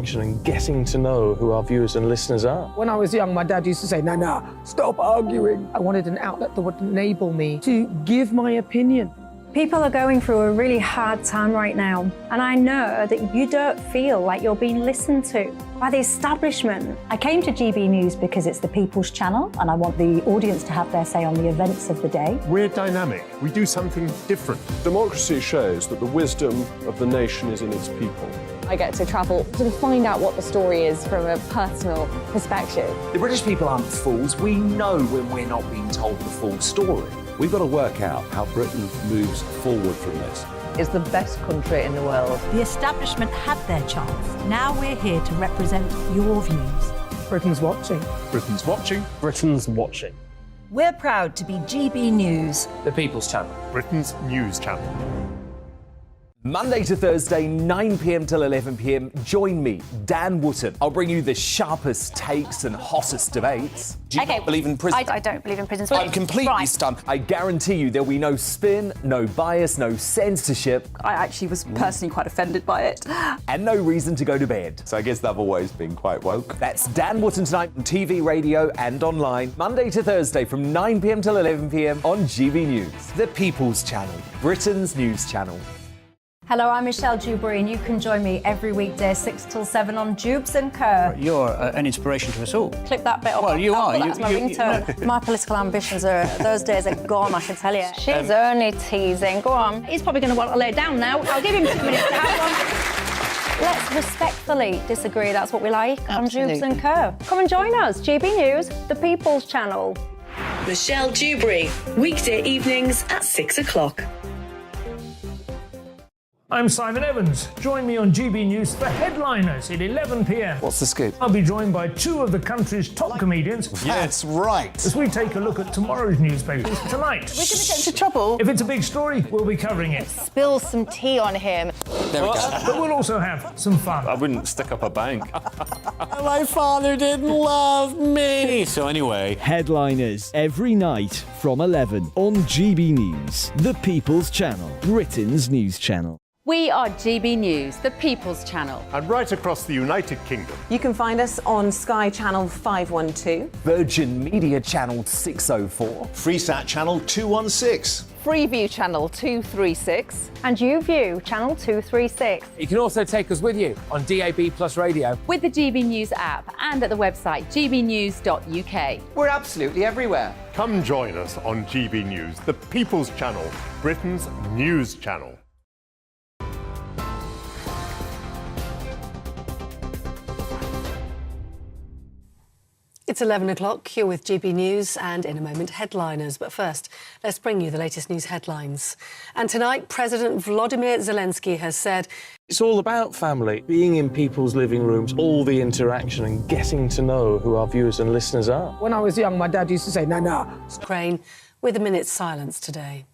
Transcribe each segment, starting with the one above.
interaction and getting to know who our viewers and listeners are. When I was young, my dad used to say, "Nana, stop arguing." I wanted an outlet that would enable me to give my opinion. People are going through a really hard time right now, and I know that you don't feel like you're being listened to by the establishment. I came to GB News because it's the People's Channel, and I want the audience to have their say on the events of the day. We're dynamic. We do something different. Democracy shows that the wisdom of the nation is in its people. I get to travel to find out what the story is from a personal perspective. The British people aren't fools. We know when we're not being told the full story. We've got to work out how Britain moves forward from this. It's the best country in the world. The establishment had their chance. Now we're here to represent your views. Britain's watching. Britain's watching. Britain's watching. We're proud to be GB News. The People's Channel. Britain's news channel. Monday to Thursday, 9 p.m. till 11 p.m. Join me, Dan Wootton. I'll bring you the sharpest takes and hottest debates. Do you not believe in prison? I don't believe in prisons. I'm completely stunned. I guarantee you there'll be no spin, no bias, no censorship. I actually was personally quite offended by it. And no reason to go to bed. So I guess they've always been quite woke. That's Dan Wootton tonight on TV, radio and online. Monday to Thursday from 9 p.m. till 11 p.m. on GB News. The People's Channel. Britain's news channel. Hello, I'm Michelle Dewberry, and you can join me every weekday 6 till 7 on Jubes and Kerr. You're an inspiration to us all. Clip that bit up. Well, you are. That's my ringtone. My political ambitions those days are gone, I can tell you. She's only teasing. Go on. He's probably going to want to lay down now. I'll give him 2 minutes to have one. Let's respectfully disagree. That's what we like on Jubes and Kerr. Come and join us. GB News, the People's Channel. Michelle Dewberry, weekday evenings at 6 o'clock. I'm Simon Evans. Join me on GB News for Headliners at 11 p.m. What's the scoop? I'll be joined by two of the country's top comedians. That's right. As we take a look at tomorrow's newspapers tonight. We're going to get into trouble. If it's a big story, we'll be covering it. Spill some tea on him. There we go. But we'll also have some fun. I wouldn't stick up a bank. My father didn't love me. So anyway, Headliners every night from 11 on GB News, the People's Channel, Britain's news channel. We are GB News, the People's Channel. And right across the United Kingdom. You can find us on Sky Channel 512. Virgin Media Channel 604. Freesat Channel 216. Freeview Channel 236. And YouView, Channel 236. You can also take us with you on DAB Plus Radio. With the GB News app and at the website gbnews.uk. We're absolutely everywhere. Come join us on GB News, the People's Channel, Britain's news channel. It's 11 o'clock. You're with GB News and in a moment headliners. But first, let's bring you the latest news headlines. And tonight, President Volodymyr Zelensky has said It's all about family, being in people's living rooms, all the interaction and getting to know who our viewers and listeners are. When I was young, my dad used to say, "Nana." Ukraine with a minute's silence today.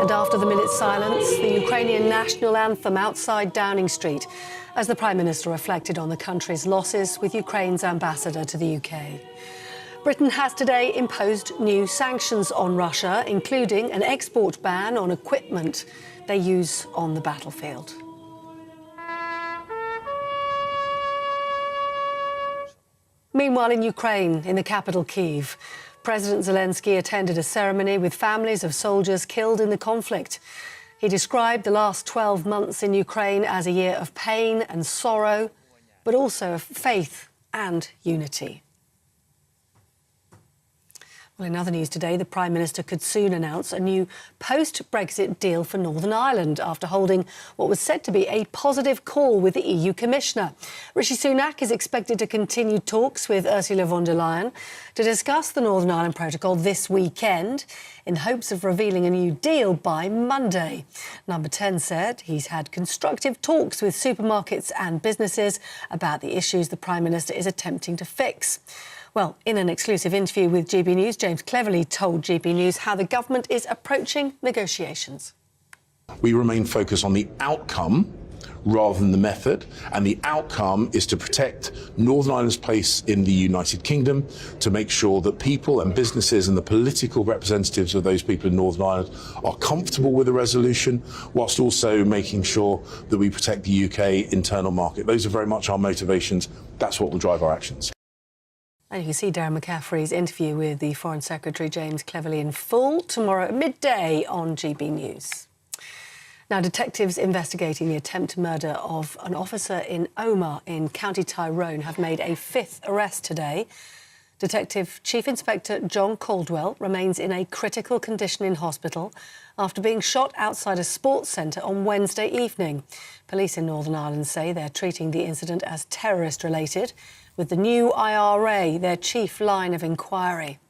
And after the minute's silence, the Ukrainian national anthem outside Downing Street as the Prime Minister reflected on the country's losses with Ukraine's ambassador to the UK. Britain has today imposed new sanctions on Russia, including an export ban on equipment they use on the battlefield. Meanwhile, in Ukraine, in the capital Kyiv, President Zelensky attended a ceremony with families of soldiers killed in the conflict. He described the last 12 months in Ukraine as a year of pain and sorrow, but also of faith and unity. Well, in other news today, the Prime Minister could soon announce a new post-Brexit deal for Northern Ireland after holding what was said to be a positive call with the EU Commissioner. Rishi Sunak is expected to continue talks with Ursula von der Leyen to discuss the Northern Ireland Protocol this weekend in hopes of revealing a new deal by Monday. Number 10 said he's had constructive talks with supermarkets and businesses about the issues the Prime Minister is attempting to fix. Well, in an exclusive interview with GB News, James Cleverly told GB News how the government is approaching negotiations. We remain focused on the outcome rather than the method, and the outcome is to protect Northern Ireland's place in the United Kingdom, to make sure that people and businesses and the political representatives of those people in Northern Ireland are comfortable with the resolution, whilst also making sure that we protect the UK internal market. Those are very much our motivations. That's what will drive our actions. And you can see Darren McCaffrey's interview with the Foreign Secretary James Cleverly in full tomorrow at midday on GB News. Now, detectives investigating the attempted murder of an officer in Omagh in County Tyrone have made a 5th arrest today. Detective Chief Inspector John Caldwell remains in a critical condition in hospital after being shot outside a sports centre on Wednesday evening. Police in Northern Ireland say they're treating the incident as terrorist-related, with the new IRA their chief line of inquiry.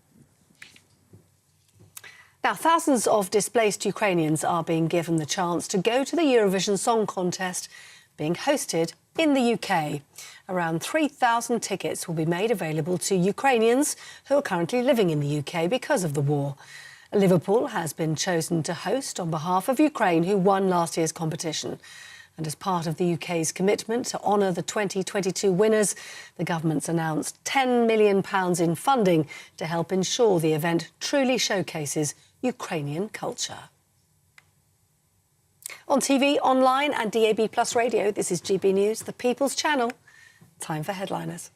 Now, thousands of displaced Ukrainians are being given the chance to go to the Eurovision Song Contest being hosted in the UK. Around 3,000 tickets will be made available to Ukrainians who are currently living in the UK because of the war. Liverpool has been chosen to host on behalf of Ukraine, who won last year's competition. And as part of the UK's commitment to honour the 2022 winners, the government's announced £10 million in funding to help ensure the event truly showcases Ukrainian culture. On TV, online and DAB+ radio, this is GB News, the People's Channel. Time for headliners.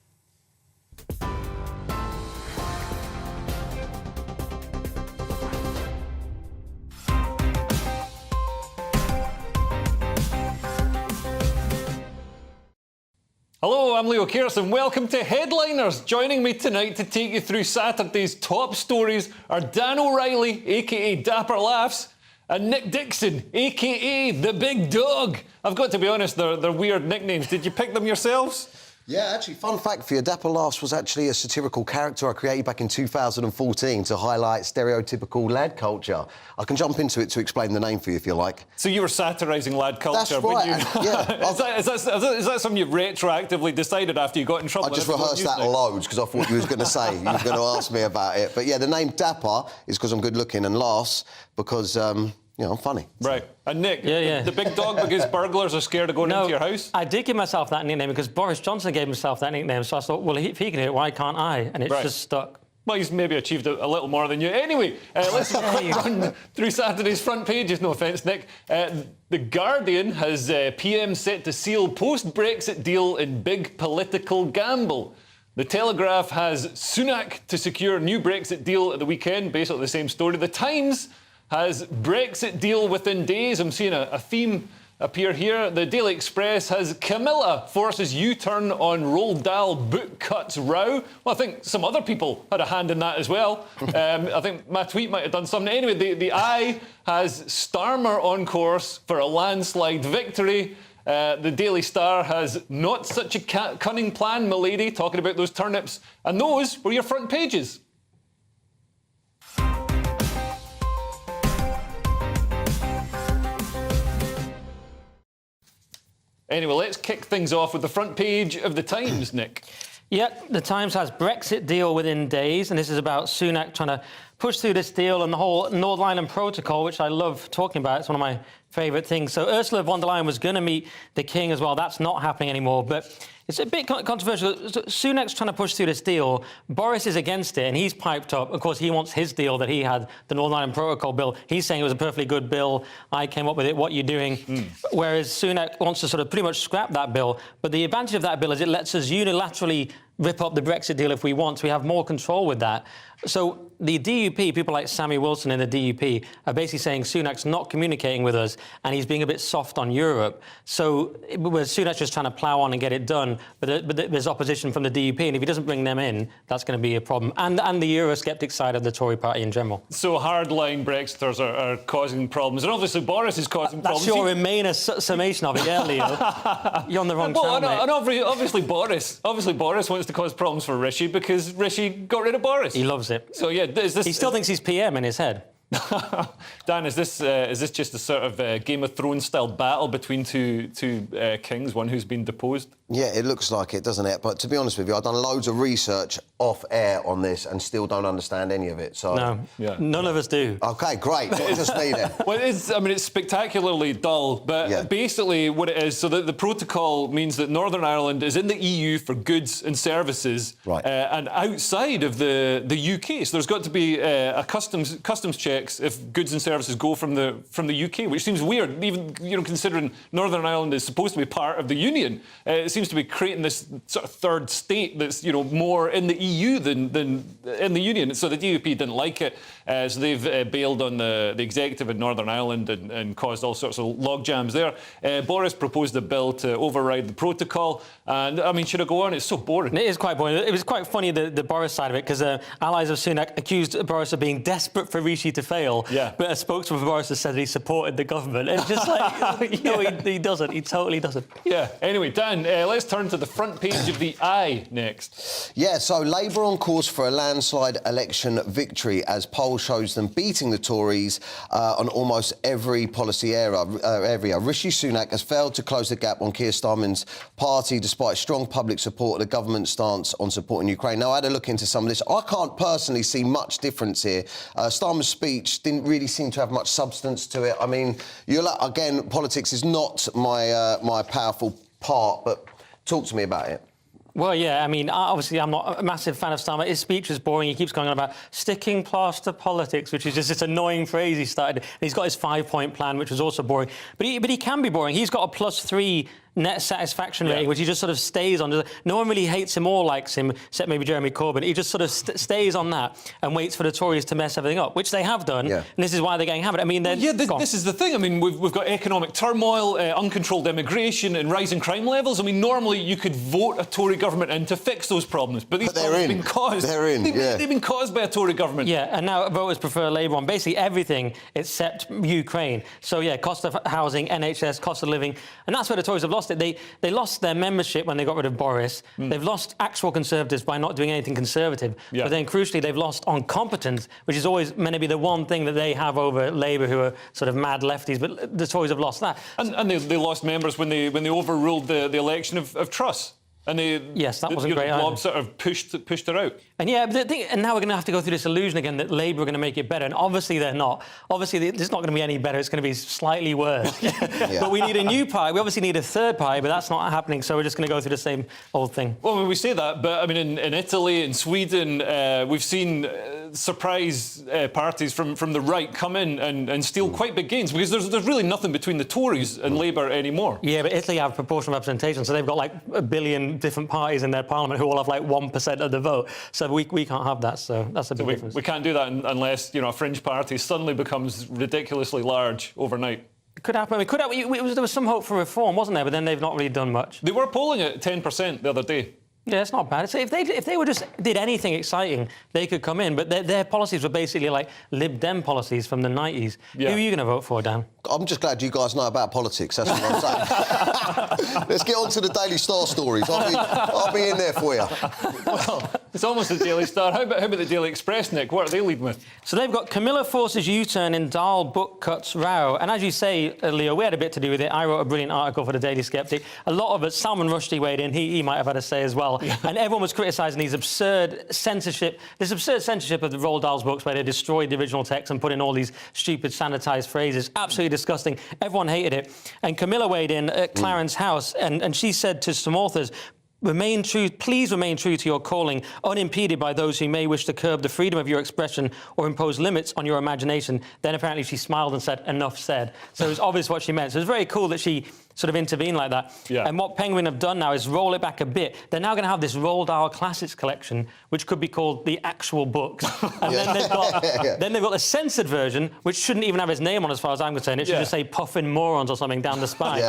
Hello, I'm Leo Kearson. Welcome to Headliners. Joining me tonight to take you through Saturday's top stories are Dan O'Reilly, a.k.a. Dapper Laughs, and Nick Dixon, a.k.a. The Big Dog. I've got to be honest, they're weird nicknames. Did you pick them yourselves? Yeah, actually, fun fact for you, Dapper Laughs was actually a satirical character I created back in 2014 to highlight stereotypical lad culture. I can jump into it to explain the name for you if you like. So you were satirising lad culture, That's right, yeah. Is that something you've retroactively decided after you got in trouble? I just rehearsed that loads because I thought you was going to say, you were going to ask me about it. But yeah, the name Dapper is because I'm good looking, and Laughs because... you know, I'm funny. Right. And Nick, the Big Dog because burglars are scared of going into your house? I did give myself that nickname because Boris Johnson gave himself that nickname, so I thought, well, if he can do it, why can't I? And it's just stuck. Well, he's maybe achieved a little more than you. Anyway, let's have a quick run through Saturday's front pages. No offence, Nick. The Guardian has PM set to seal post-Brexit deal in big political gamble. The Telegraph has Sunak to secure new Brexit deal at the weekend, basically the same story. The Times has Brexit deal within days. I'm seeing a theme appear here. The Daily Express has Camilla forces U-turn on Roald Dahl book cuts row. Well, I think some other people had a hand in that as well. I think my tweet might have done something. Anyway, the Eye has Starmer on course for a landslide victory. The Daily Star has not such a cunning plan, milady, talking about those turnips. And those were your front pages. Anyway, let's kick things off with the front page of the Times, Nick. Yep, the Times has Brexit deal within days, and this is about Sunak trying to push through this deal and the whole Northern Ireland Protocol, which I love talking about. It's one of my favourite things. So Ursula von der Leyen was going to meet the King as well. That's not happening anymore, but it's a bit controversial. Sunak's trying to push through this deal. Boris is against it, and he's piped up. Of course, he wants his deal that he had, the Northern Ireland Protocol bill. He's saying it was a perfectly good bill. I came up with it. What are you doing? Whereas Sunak wants to sort of pretty much scrap that bill. But the advantage of that bill is it lets us unilaterally rip up the Brexit deal if we want. We have more control with that. So the DUP, people like Sammy Wilson in the DUP, are basically saying Sunak's not communicating with us and he's being a bit soft on Europe. So Sunak's just trying to plough on and get it done, but there's opposition from the DUP, and if he doesn't bring them in, that's going to be a problem. And the Eurosceptic side of the Tory party in general. So hardline Brexiters are causing problems, and obviously Boris is causing problems. That's your Remainer summation of it, yeah, Leo. You're on the wrong track, mate. And obviously Boris wants to cause problems for Rishi because Rishi got rid of Boris. He loves it. So yeah, he still thinks he's PM in his head. Dan, is this just a sort of Game of Thrones style battle between two kings, one who's been deposed? Yeah, it looks like it, doesn't it? But to be honest with you, I've done loads of research off air on this and still don't understand any of it. So no, none of us do. Okay, great. Not just me then. Well, it's spectacularly dull, but basically what it is, so the protocol means that Northern Ireland is in the EU for goods and services, and outside of the UK. So there's got to be a customs checks if goods and services go from the UK, which seems weird, even considering Northern Ireland is supposed to be part of the Union. It seems to be creating this sort of third state that's more in the EU than in the Union. So the DUP didn't like it, so they've bailed on the executive in Northern Ireland and caused all sorts of logjams there. Boris proposed a bill to override the protocol, and I mean, should I go on? It's so boring. It is quite boring. It was quite funny, the Boris side of it, because allies of Sunak accused Boris of being desperate for Rishi to fail, but a spokesman for Boris has said that he supported the government. It's just like, no, he doesn't. He totally doesn't. Yeah. Anyway, Dan, let's turn to the front page of the Eye next. Yeah, so Labour on course for a landslide election victory as polls shows them beating the Tories on almost every policy area. Rishi Sunak has failed to close the gap on Keir Starmer's party despite strong public support of the government's stance on supporting Ukraine. Now, I had a look into some of this. I can't personally see much difference here. Starmer's speech didn't really seem to have much substance to it. I mean, again, politics is not my powerful part, but talk to me about it. Well, yeah, I mean, obviously I'm not a massive fan of Starmer. His speech was boring. He keeps going on about sticking plaster politics, which is just this annoying phrase he started. And he's got his 5-point plan, which was also boring. But he can be boring. He's got a +3 net satisfaction rating, which he just sort of stays on. No one really hates him or likes him, except maybe Jeremy Corbyn. He just sort of stays on that and waits for the Tories to mess everything up, which they have done. And this is why they're getting hammered. I mean, this is the thing. I mean, we've got economic turmoil, uncontrolled immigration and rising crime levels. I mean, normally you could vote a Tory government in to fix those problems, but these problems have been caused. They've been caused by a Tory government. Yeah, and now voters prefer Labour on basically everything except Ukraine. So, yeah, cost of housing, NHS, cost of living, and that's where the Tories have lost it. They lost their membership when they got rid of Boris. They've lost actual Conservatives by not doing anything conservative. But then, crucially, they've lost on competence, which is always meant to be the one thing that they have over Labour, who are sort of mad lefties. But the Tories have lost that. And they lost members when they overruled the election of Truss. And that wasn't great. The Blob sort of pushed her out. And and now we're going to have to go through this illusion again that Labour are going to make it better. And obviously they're not. Obviously it's not going to be any better. It's going to be slightly worse. But we need a new party. We obviously need a third party, but that's not happening. So we're just going to go through the same old thing. Well, we say that, but I mean, in Italy, in Sweden, we've seen surprise parties from the right come in and steal quite big gains, because there's really nothing between the Tories and Labour anymore. Yeah, but Italy have proportional representation, so they've got like 1 billion different parties in their parliament who all have like 1% of the vote. So we can't have that. So that's a big difference. We can't do that unless a fringe party suddenly becomes ridiculously large overnight. It could happen. There was some hope for reform, wasn't there? But then they've not really done much. They were polling at 10% the other day. Yeah, it's not bad. So if they were just did anything exciting, they could come in. But their policies were basically like Lib Dem policies from the 90s. Yeah. Who are you going to vote for, Dan? I'm just glad you guys know about politics. That's what I'm saying. Let's get on to the Daily Star stories. I'll be in there for you. Well, it's almost the Daily Star. How about the Daily Express, Nick? What are they leading with? So they've got Camilla forces U-turn in Dahl book cuts row. And as you say, Leo, we had a bit to do with it. I wrote a brilliant article for the Daily Skeptic. A lot of it, Salman Rushdie weighed in. He might have had a say as well. Yeah. And everyone was criticising this absurd censorship of the Roald Dahl's books, where they destroyed the original text and put in all these stupid sanitised phrases. Absolutely disgusting. Everyone hated it. And Camilla weighed in at Clarence House, and she said to some authors, please remain true to your calling, unimpeded by those who may wish to curb the freedom of your expression or impose limits on your imagination. Then apparently she smiled and said, enough said. So it was obvious what she meant. So it was very cool that she sort of intervened like that. Yeah. And what Penguin have done now is roll it back a bit. They're now going to have this Roald Dahl Classics collection, which could be called the actual books. And then they've got a censored version, which shouldn't even have his name on, as far as I'm concerned. It should just say Puffin Morons or something down the spine.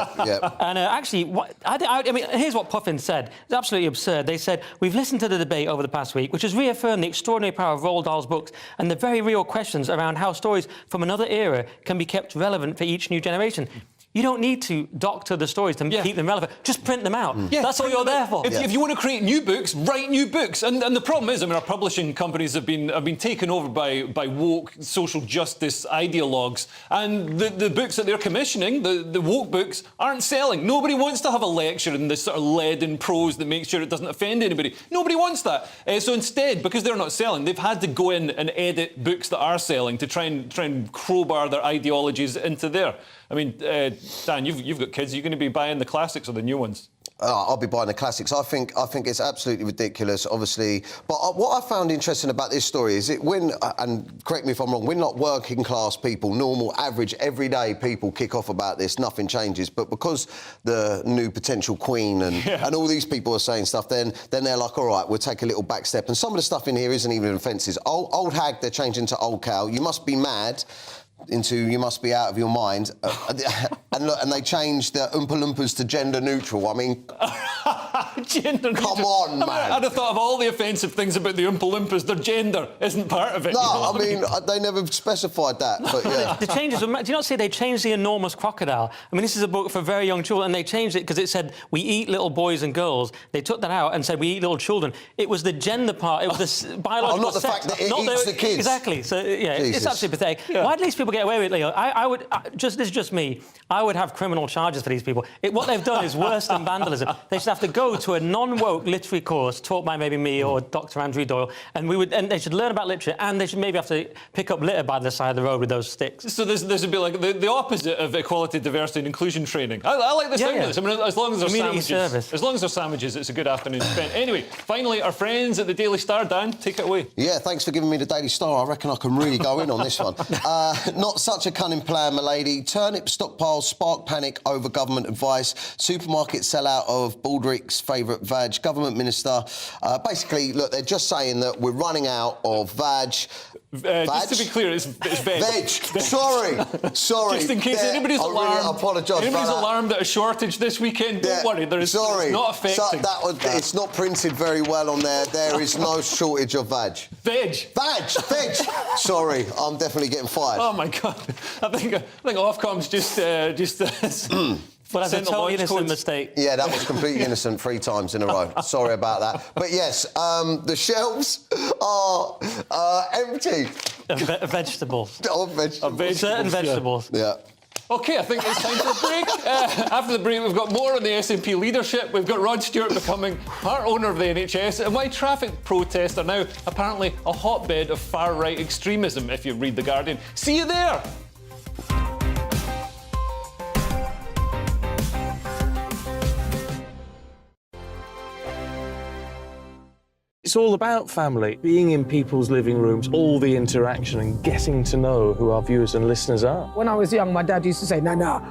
And actually, I mean, here's what Puffin said. It's absolutely absurd. They said, we've listened to the debate over the past week, which has reaffirmed the extraordinary power of Roald Dahl's books and the very real questions around how stories from another era can be kept relevant for each new generation. You don't need to doctor the stories to keep them relevant. Just print them out. That's all you're there for. If you want to create new books, write new books. And the problem is, I mean, our publishing companies have been taken over by woke social justice ideologues, and the books that they're commissioning, the woke books, aren't selling. Nobody wants to have a lecture in this sort of leaden prose that makes sure it doesn't offend anybody. Nobody wants that. So instead, because they're not selling, they've had to go in and edit books that are selling to try and crowbar their ideologies into there. I mean, Dan, you've got kids. Are you going to be buying the classics or the new ones? I'll be buying the classics. I think it's absolutely ridiculous, obviously. But what I found interesting about this story is and correct me if I'm wrong, we're not working class people, normal, average, everyday people kick off about this, nothing changes. But because the new potential queen and all these people are saying stuff, then they're like, all right, we'll take a little back step. And some of the stuff in here isn't even offences. Old hag, they're changing to old cow. You must be mad. Into you must be out of your mind, and look, and they changed the Oompa Loompas to gender neutral. I mean, gender neutral. Come on, man. I'd have thought of all the offensive things about the Oompa Loompas. Their gender isn't part of it. No, you know I mean they never specified that. But yeah, the changes. Do you not see they changed the enormous crocodile? I mean, this is a book for very young children, and they changed it because it said we eat little boys and girls. They took that out and said we eat little children. It was the gender part. It was the biological not the sex. fact that it eats the kids. Exactly. So yeah, Jesus. it's absolutely pathetic. Why do these people get away with it, Leo? This is just me. I would have criminal charges for these people. What they've done is worse than vandalism. They should have to go to a non-woke literary course taught by maybe me or Dr. Andrew Doyle, and they should learn about literature, and they should maybe have to pick up litter by the side of the road with those sticks. So this would be like the opposite of equality, diversity, and inclusion training. I like the sound of this. I mean, as long as there's Community sandwiches, service. as long as there's sandwiches, it's a good afternoon spent. Anyway, finally, our friends at the Daily Star. Dan, take it away. Yeah, thanks for giving me the Daily Star. I reckon I can really go in on this one. Not such a cunning plan, my lady. Turnip stockpiles spark panic over government advice. Supermarket sellout of Baldrick's favourite veg. Government minister. Basically, look, they're just saying that we're running out of veg. Just to be clear, it's veg. Veg. Sorry. Just in case anybody's alarmed. Really apologise. Anybody's alarmed at a shortage this weekend, don't worry. It's not affecting. It's not printed very well on there. There is no shortage of veg. Veg. Sorry, I'm definitely getting fired. Oh my God! I think Ofcom's just. Well, that's a totally innocent mistake. Yeah, that was completely innocent 3 times in a row. Sorry about that. But yes, the shelves are empty. Vegetables. Certain vegetables. Yeah. OK, I think it's time for a break. After the break, we've got more on the SNP leadership. We've got Rod Stewart becoming part owner of the NHS, and why traffic protests are now apparently a hotbed of far-right extremism, if you read The Guardian. See you there! It's all about family, being in people's living rooms, all the interaction and getting to know who our viewers and listeners are. When I was young, my dad used to say, nah.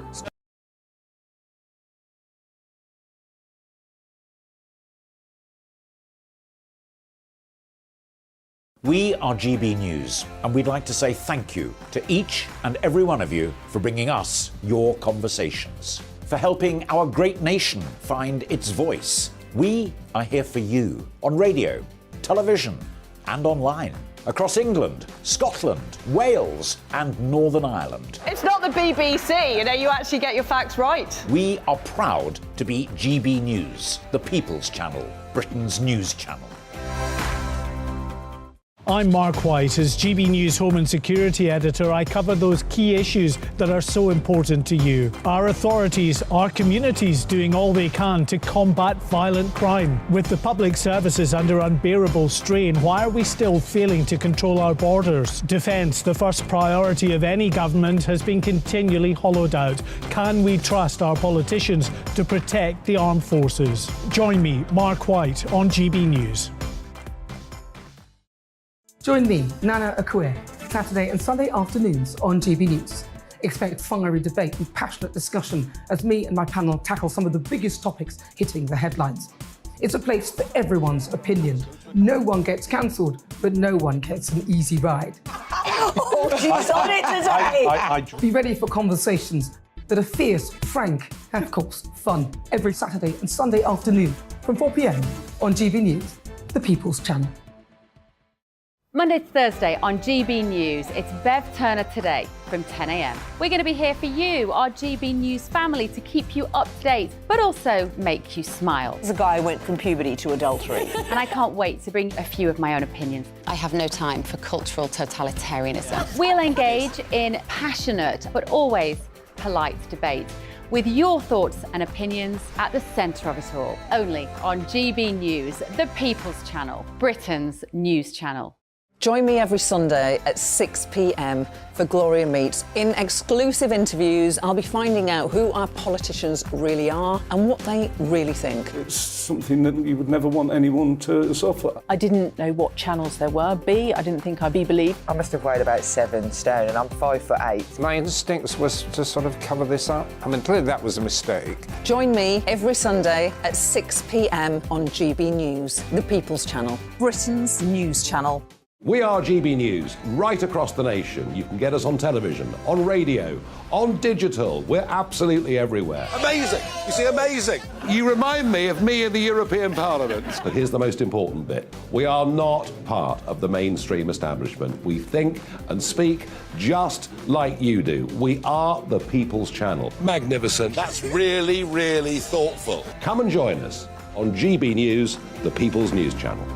We are GB News, and we'd like to say thank you to each and every one of you for bringing us your conversations, for helping our great nation find its voice. We are here for you on radio, television, and online, across England, Scotland, Wales, and Northern Ireland. It's not the BBC, you actually get your facts right. We are proud to be GB News, the People's Channel, Britain's news channel. I'm Mark White. As GB News Home and Security Editor, I cover those key issues that are so important to you. Our authorities, our communities doing all they can to combat violent crime. With the public services under unbearable strain, why are we still failing to control our borders? Defence, the first priority of any government, has been continually hollowed out. Can we trust our politicians to protect the armed forces? Join me, Mark White, on GB News. Join me, Nana Akue, Saturday and Sunday afternoons on GB News. Expect fiery debate and passionate discussion as me and my panel tackle some of the biggest topics hitting the headlines. It's a place for everyone's opinion. No one gets cancelled, but no one gets an easy ride. Oh, she's on it today! Be ready for conversations that are fierce, frank, and of course, fun. Every Saturday and Sunday afternoon from 4 p.m. on GB News, the People's Channel. Monday to Thursday on GB News, it's Bev Turner Today from 10 a.m. We're going to be here for you, our GB News family, to keep you up to date, but also make you smile. The guy went from puberty to adultery. And I can't wait to bring a few of my own opinions. I have no time for cultural totalitarianism. We'll engage in passionate, but always polite debate, with your thoughts and opinions at the centre of it all. Only on GB News, the People's Channel, Britain's news channel. Join me every Sunday at 6 p.m. for Gloria Meets. In exclusive interviews, I'll be finding out who our politicians really are and what they really think. It's something that you would never want anyone to suffer. I didn't know what channels there were. I didn't think I'd be believed. I must have weighed about 7 stone and I'm 5'8". My instincts was to sort of cover this up. I mean, clearly that was a mistake. Join me every Sunday at 6 p.m. on GB News, the People's Channel, Britain's news channel. We are GB News, right across the nation. You can get us on television, on radio, on digital. We're absolutely everywhere. Amazing! You see, amazing! You remind me of me in the European Parliament. But here's the most important bit. We are not part of the mainstream establishment. We think and speak just like you do. We are the People's Channel. Magnificent. That's really, really thoughtful. Come and join us on GB News, the People's News Channel.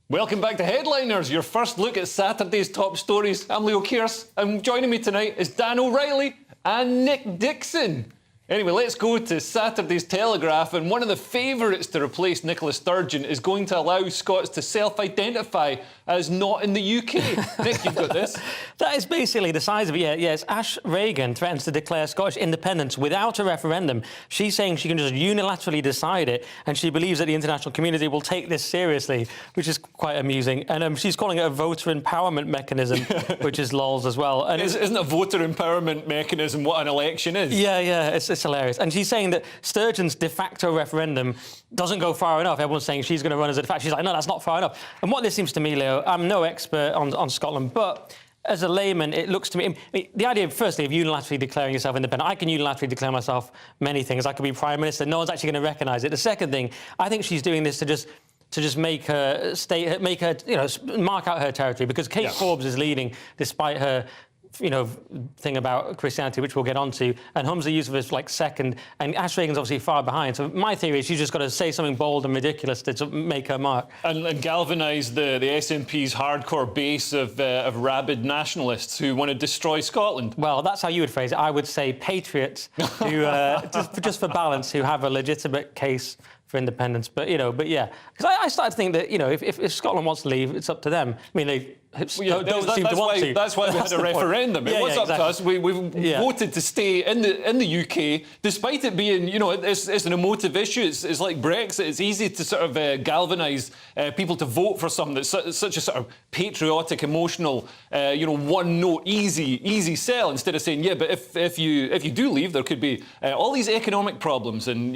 Welcome back to Headliners, your first look at Saturday's top stories. I'm Leo Kearse, and joining me tonight is Dan O'Reilly and Nick Dixon. Anyway, let's go to Saturday's Telegraph, and one of the favourites to replace Nicola Sturgeon is going to allow Scots to self-identify as not in the UK. Nick, you've got this. That is basically the size of it. Yes, Ash Reagan threatens to declare Scottish independence without a referendum. She's saying she can just unilaterally decide it, and she believes that the international community will take this seriously, which is quite amusing. And she's calling it a voter empowerment mechanism, which is lols as well. And isn't a voter empowerment mechanism what an election is? Yeah, it's hilarious. And she's saying that Sturgeon's de facto referendum doesn't go far enough. Everyone's saying she's going to run as a de facto. She's like, no, that's not far enough. And what this seems to me, Leo, I'm no expert on Scotland, but as a layman, it looks to me... I mean, the idea, firstly, of unilaterally declaring yourself independent, I can unilaterally declare myself many things. I could be Prime Minister. No one's actually going to recognise it. The second thing, I think she's doing this to just make her mark out her territory, because Kate Forbes is leading despite her thing about Christianity, which we'll get onto, and Humza Yousaf is like second, and Ash Reagan's obviously far behind. So my theory is she's just got to say something bold and ridiculous to make her mark. And galvanise the SNP's hardcore base of rabid nationalists who want to destroy Scotland. Well, that's how you would phrase it. I would say patriots who, just for balance, who have a legitimate case for independence. But yeah. Because I started to think that, if Scotland wants to leave, it's up to them. I mean, they don't seem to want to. That's why we had a referendum. It was up to us. We voted to stay in the UK, despite it being, it's an emotive issue. It's like Brexit. It's easy to sort of galvanise people to vote for something that's such a sort of patriotic, emotional, one-note, easy sell, instead of saying, yeah, but if you do leave, there could be all these economic problems and,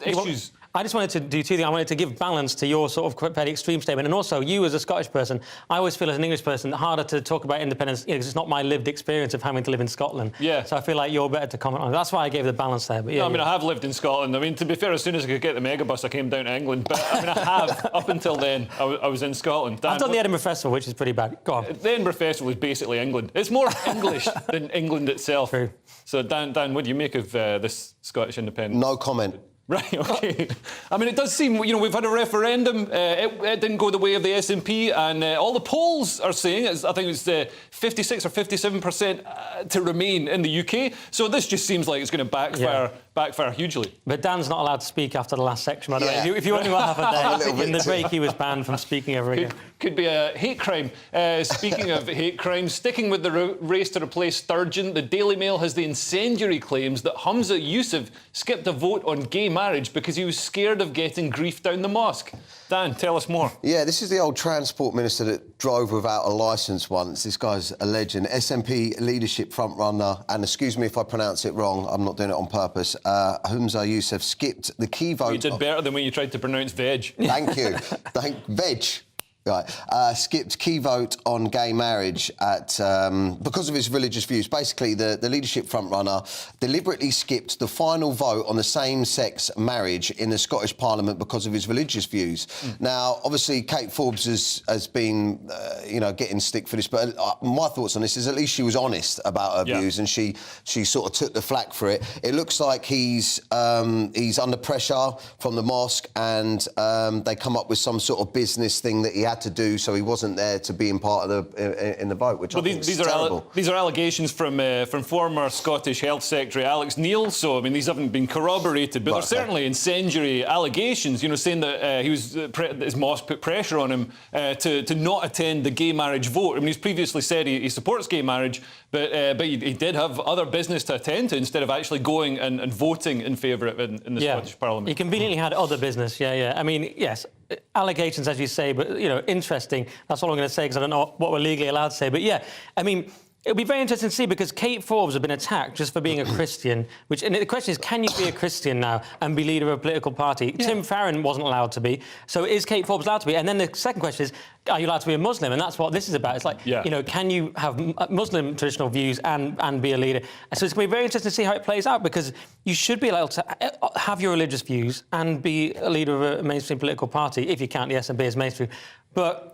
issues. I just wanted to do two things. I wanted to give balance to your sort of very extreme statement, and also you as a Scottish person. I always feel as an English person harder to talk about independence because it's not my lived experience of having to live in Scotland. Yeah. So I feel like you're better to comment on it. That's why I gave the balance there. But yeah, I have lived in Scotland. I mean, to be fair, as soon as I could get the megabus, I came down to England. But I have up until then. I was in Scotland. Dan, I've done the Edinburgh Festival, which is pretty bad. Go on. The Edinburgh Festival is basically England. It's more English than England itself. True. So Dan, what do you make of this Scottish independence? No comment. Right, OK. I mean, it does seem, we've had a referendum. It didn't go the way of the SNP, and all the polls are saying, I think it's 56 or 57% to remain in the UK. So this just seems like it's going to backfire hugely. But Dan's not allowed to speak after the last section, by the way. If you wonder what happened there, in the break he was banned from speaking ever again. Could be a hate crime. Speaking of hate crimes, sticking with the race to replace Sturgeon, the Daily Mail has the incendiary claims that Humza Yousaf skipped a vote on gay marriage because he was scared of getting grief down the mosque. Dan, tell us more. Yeah, this is the old transport minister that drove without a licence once. This guy's a legend. SNP leadership frontrunner, and excuse me if I pronounce it wrong, I'm not doing it on purpose, Humza Yousaf skipped the key vote... You did better than when you tried to pronounce veg. Thank you. Veg. Right. Skipped key vote on gay marriage because of his religious views. Basically, the leadership frontrunner deliberately skipped the final vote on the same-sex marriage in the Scottish Parliament because of his religious views. Now, obviously, Kate Forbes has been, getting stick for this, but my thoughts on this is at least she was honest about her views, and she sort of took the flak for it. It looks like he's under pressure from the mosque, and they come up with some sort of business thing that he had to do, so he wasn't there to be in part of the vote, which I think is terrible. These are allegations from former Scottish Health Secretary Alex Neil, so I mean these haven't been corroborated, but they're certainly incendiary allegations. Saying that his mosque put pressure on him to not attend the gay marriage vote. I mean, he's previously said he supports gay marriage, but he did have other business to attend to instead of actually going and voting in favour of it in the Scottish Parliament. He conveniently had other business. I mean, yes, allegations, as you say, but interesting. That's all I'm going to say because I don't know what we're legally allowed to say. But yeah, I mean, it'll be very interesting to see because Kate Forbes has been attacked just for being a Christian. And the question is, can you be a Christian now and be leader of a political party? Tim Farron wasn't allowed to be. So is Kate Forbes allowed to be? And then the second question is, are you allowed to be a Muslim? And that's what this is about. It's like, can you have Muslim traditional views and be a leader? So it's going to be very interesting to see how it plays out because you should be allowed to have your religious views and be a leader of a mainstream political party, if you count the SNP as mainstream. But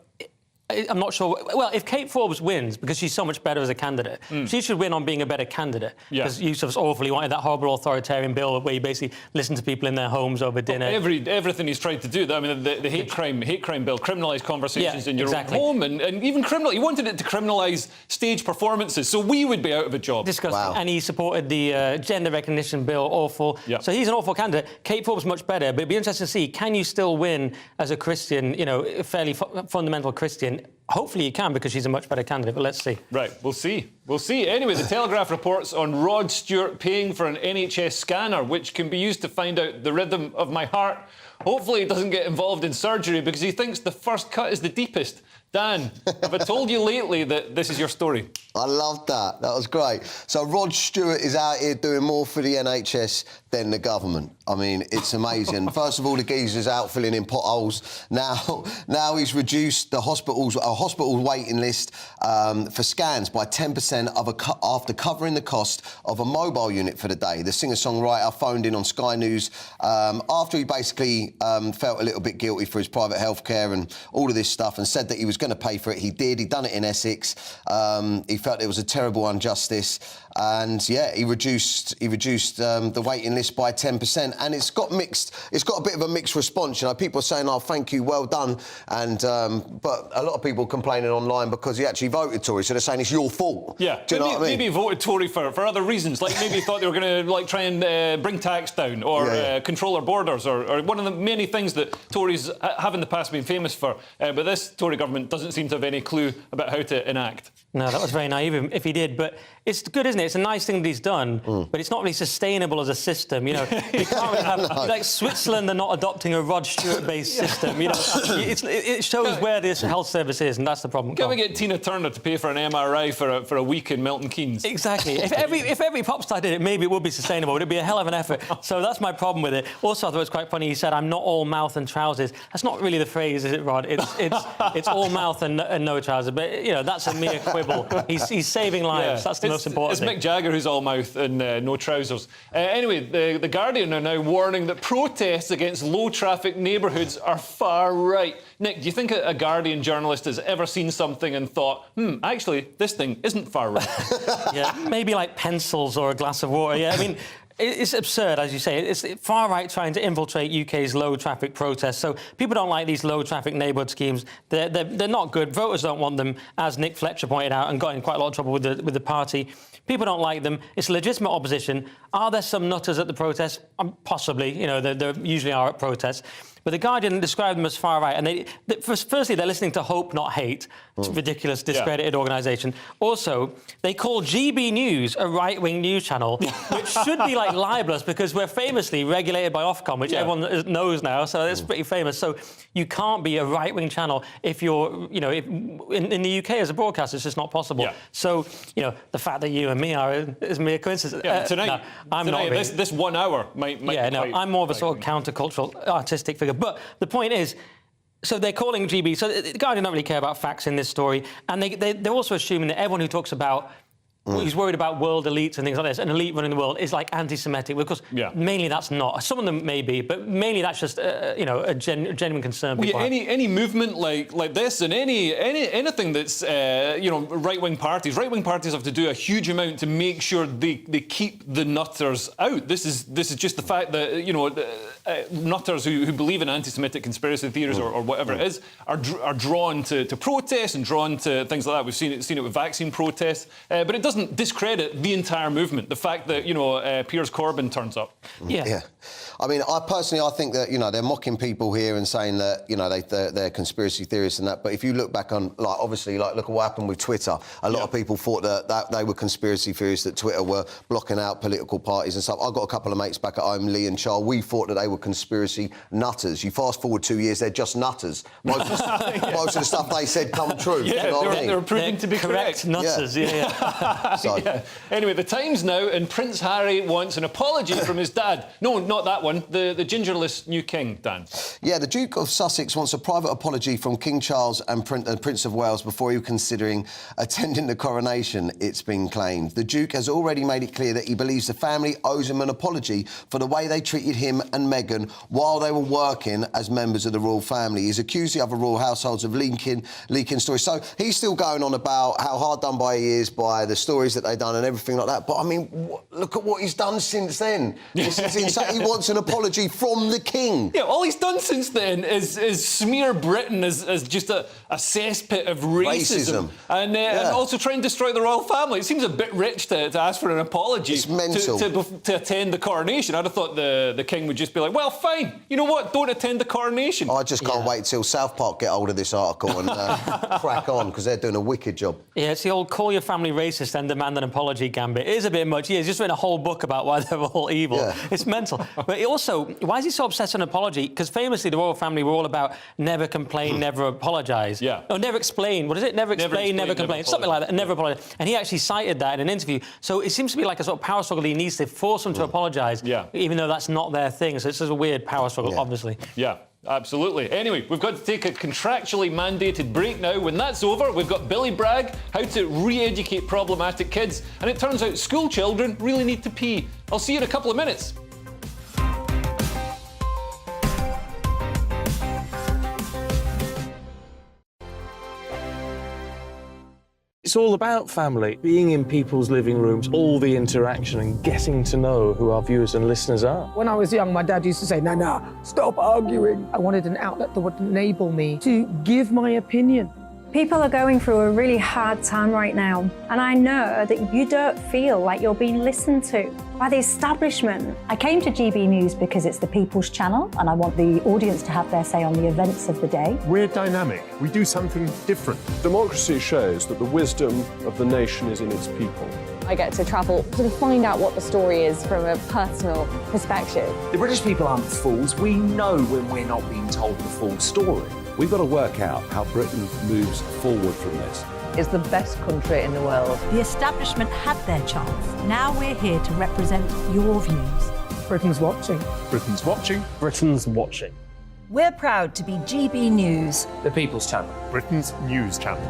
I'm not sure. Well, if Kate Forbes wins, because she's so much better as a candidate, she should win on being a better candidate. Because you sort of awfully wanted that horrible authoritarian bill where you basically listen to people in their homes over dinner. Everything he's tried to do. I mean, the hate crime bill, criminalise conversations in your own home, and even he wanted it to criminalise stage performances, so we would be out of a job. Disgusting. Wow. And he supported the gender recognition bill, awful. So he's an awful candidate. Kate Forbes much better, but it'd be interesting to see, can you still win as a Christian, a fairly fundamental Christian? Hopefully you can, because she's a much better candidate, but let's see. Right, we'll see. We'll see. Anyway, the Telegraph reports on Rod Stewart paying for an NHS scanner, which can be used to find out the rhythm of my heart. Hopefully he doesn't get involved in surgery, because he thinks the first cut is the deepest. Dan, have I told you lately that this is your story? I loved that. That was great. So Rod Stewart is out here doing more for the NHS than the government. I mean, it's amazing. First of all, the geezer's out filling in potholes. Now he's reduced the hospital waiting list for scans by 10% after covering the cost of a mobile unit for the day. The singer-songwriter phoned in on Sky News after he basically felt a little bit guilty for his private healthcare and all of this stuff, and said that he was going to pay for it. He did. He'd done it in Essex. He felt it was a terrible injustice, and he reduced the waiting list by 10%. And it's got a bit of a mixed response. People are saying, "Oh, thank you, well done," and but a lot of people complaining online because he actually voted Tory, so they're saying it's your fault. Yeah, do you know what I mean? Maybe he voted Tory for other reasons, like maybe he thought they were going to try and bring tax down or control our borders, or one of the many things that Tories have in the past been famous for. But this Tory government doesn't seem to have any clue about how to enact. No, that was very naive if he did, but it's good, isn't it? It's a nice thing that he's done, but it's not really sustainable as a system. You can't really have... Like Switzerland, they're not adopting a Rod Stewart-based system. It shows where this health service is, and that's the problem. Can we get Tina Turner to pay for an MRI for a week in Milton Keynes? Exactly. If every pop star did it, maybe it would be sustainable, but it'd be a hell of an effort. So that's my problem with it. Also, I thought it was quite funny, he said, "I'm not all mouth and trousers." That's not really the phrase, is it, Rod? It's all mouth and no trousers, but, that's a mere quibble. He's saving lives. That's the most important thing. It's Mick Jagger who's all mouth and no trousers. Anyway, the Guardian are now warning that protests against low-traffic neighbourhoods are far right. Nick, do you think a Guardian journalist has ever seen something and thought, actually, this thing isn't far right? Maybe like pencils or a glass of water. I mean... It's absurd, as you say. It's far right trying to infiltrate UK's low-traffic protests. So people don't like these low-traffic neighbourhood schemes. They're not good. Voters don't want them, as Nick Fletcher pointed out, and got in quite a lot of trouble with the party. People don't like them. It's legitimate opposition. Are there some nutters at the protests? Possibly. There usually are at protests. But The Guardian described them as far right. And firstly, they're listening to Hope Not Hate. It's a ridiculous, discredited organisation. Also, they call GBNews a right-wing news channel, which should be like libelous because we're famously regulated by Ofcom, which everyone knows now. So it's pretty famous. So you can't be a right-wing channel if you're, in the UK as a broadcaster, it's just not possible. So, the fact that you and me are is mere coincidence. Tonight, I'm not really. This 1 hour might be I'm more of a sort of countercultural artistic figure. But the point is, So they're calling GB. So the Guardian don't really care about facts in this story, and they're also assuming that everyone who talks about who's worried about world elites and things like this, an elite running the world, is like anti-Semitic. Because mainly that's not. Some of them may be, but mainly that's just a genuine concern. Well, any movement like this, and anything that's right-wing parties have to do a huge amount to make sure they keep the nutters out. This is just the fact that nutters who believe in anti-Semitic conspiracy theories or whatever it is are drawn to protests and drawn to things like that. We've seen it with vaccine protests, but it doesn't discredit the entire movement. The fact that Piers Corbyn turns up. Yeah. I mean, I think that they're mocking people here and saying that they're conspiracy theorists and that. But if you look back on look at what happened with Twitter. A lot of people thought that they were conspiracy theorists, that Twitter were blocking out political parties and stuff. I've got a couple of mates back at home, Lee and Charles. We thought that they were conspiracy nutters. You fast forward 2 years, they're just nutters. Most of the stuff they said come true. Yeah, you know what I mean? they're proving to be correct. Nutters. Yeah. Anyway, the Times now, and Prince Harry wants an apology from his dad. No, not that one. The gingerless new king, Dan. Yeah, the Duke of Sussex wants a private apology from King Charles and Prince of Wales before he was considering attending the coronation, it's been claimed. The Duke has already made it clear that he believes the family owes him an apology for the way they treated him and Meghan while they were working as members of the royal family. He's accused the other royal households of leaking stories. So he's still going on about how hard done by he is by the stories that they've done and everything like that. But, I mean, look at what he's done since then. It's insane. He wants an apology from the king. Yeah, all he's done since then is smear Britain as just a cesspit of racism. And also try and destroy the royal family. It seems a bit rich to ask for an apology. It's mental. To attend the coronation. I'd have thought the king would just be like, well, fine, you know what, don't attend the coronation. I just can't wait till South Park get hold of this article and crack on, because they're doing a wicked job. Yeah, it's the old call your family racist and demand an apology gambit. It is a bit much. Yeah, he's just written a whole book about why they're all evil. Yeah. It's mental. But also, why is he so obsessed with an apology? Because famously, the royal family were all about never complain, never apologise. Yeah. Oh, never explain. What is it? Never explain, never complain. Something like that. And never apologise. And he actually cited that in an interview. So it seems to be like a sort of power struggle. He needs to force them to apologise, even though that's not their thing. So it's just a weird power struggle, obviously. Yeah. Absolutely. Anyway, we've got to take a contractually mandated break now. When that's over, we've got Billy Bragg, how to re-educate problematic kids. And it turns out school children really need to pee. I'll see you in a couple of minutes. It's all about family, being in people's living rooms, all the interaction and getting to know who our viewers and listeners are. When I was young, my dad used to say, Nana, stop arguing. I wanted an outlet that would enable me to give my opinion. People are going through a really hard time right now, and I know that you don't feel like you're being listened to by the establishment. I came to GB News because it's the People's Channel, and I want the audience to have their say on the events of the day. We're dynamic. We do something different. Democracy shows that the wisdom of the nation is in its people. I get to travel to find out what the story is from a personal perspective. The British people aren't fools. We know when we're not being told the full story. We've got to work out how Britain moves forward from this. It's the best country in the world. The establishment had their chance. Now we're here to represent your views. Britain's watching. Britain's watching. Britain's watching. We're proud to be GB News. The People's Channel. Britain's news channel.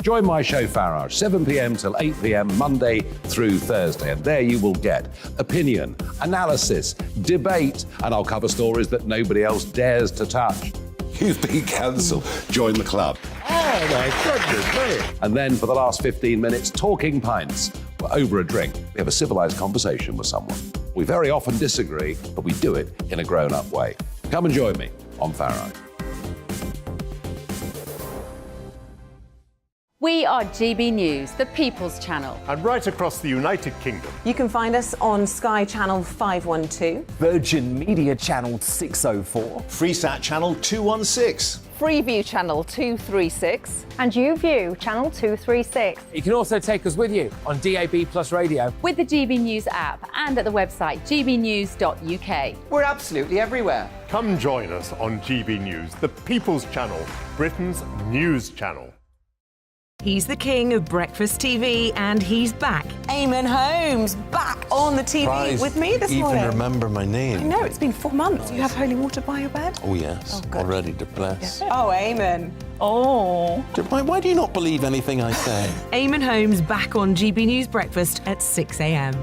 Join my show Farage, 7 p.m. till 8 p.m. Monday through Thursday. And there you will get opinion, analysis, debate, and I'll cover stories that nobody else dares to touch. You've been cancelled. Join the club. Oh, my goodness me. And then for the last 15 minutes, talking pints. We're over a drink. We have a civilised conversation with someone. We very often disagree, but we do it in a grown-up way. Come and join me on Farage. We are GB News, the People's Channel. And right across the United Kingdom. You can find us on Sky Channel 512. Virgin Media Channel 604. Freesat Channel 216. Freeview Channel 236. And YouView Channel 236. You can also take us with you on DAB Plus Radio. With the GB News app and at the website gbnews.uk. We're absolutely everywhere. Come join us on GB News, the People's Channel, Britain's news channel. He's the king of breakfast TV, and he's back. Eamon Holmes, back on the TV with me this morning. Even remember my name. I know, it's been 4 months. You have holy water by your bed? Oh, yes. Already to bless. Oh, Eamon. Oh. Why do you not believe anything I say? Eamon Holmes back on GB News Breakfast at 6 a.m.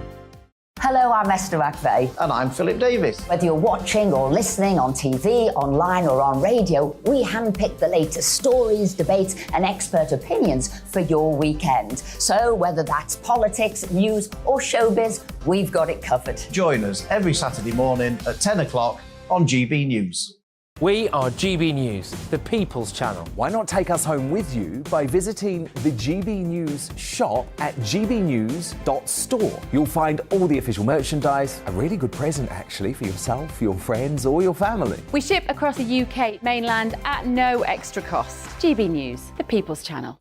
Hello, I'm Esther McVeigh. And I'm Philip Davis. Whether you're watching or listening on TV, online or on radio, we handpick the latest stories, debates and expert opinions for your weekend. So whether that's politics, news or showbiz, we've got it covered. Join us every Saturday morning at 10 o'clock on GB News. We are GB News, the People's Channel. Why not take us home with you by visiting the GB News shop at gbnews.store. You'll find all the official merchandise, a really good present actually for yourself, your friends or your family. We ship across the UK mainland at no extra cost. GB News, the People's Channel.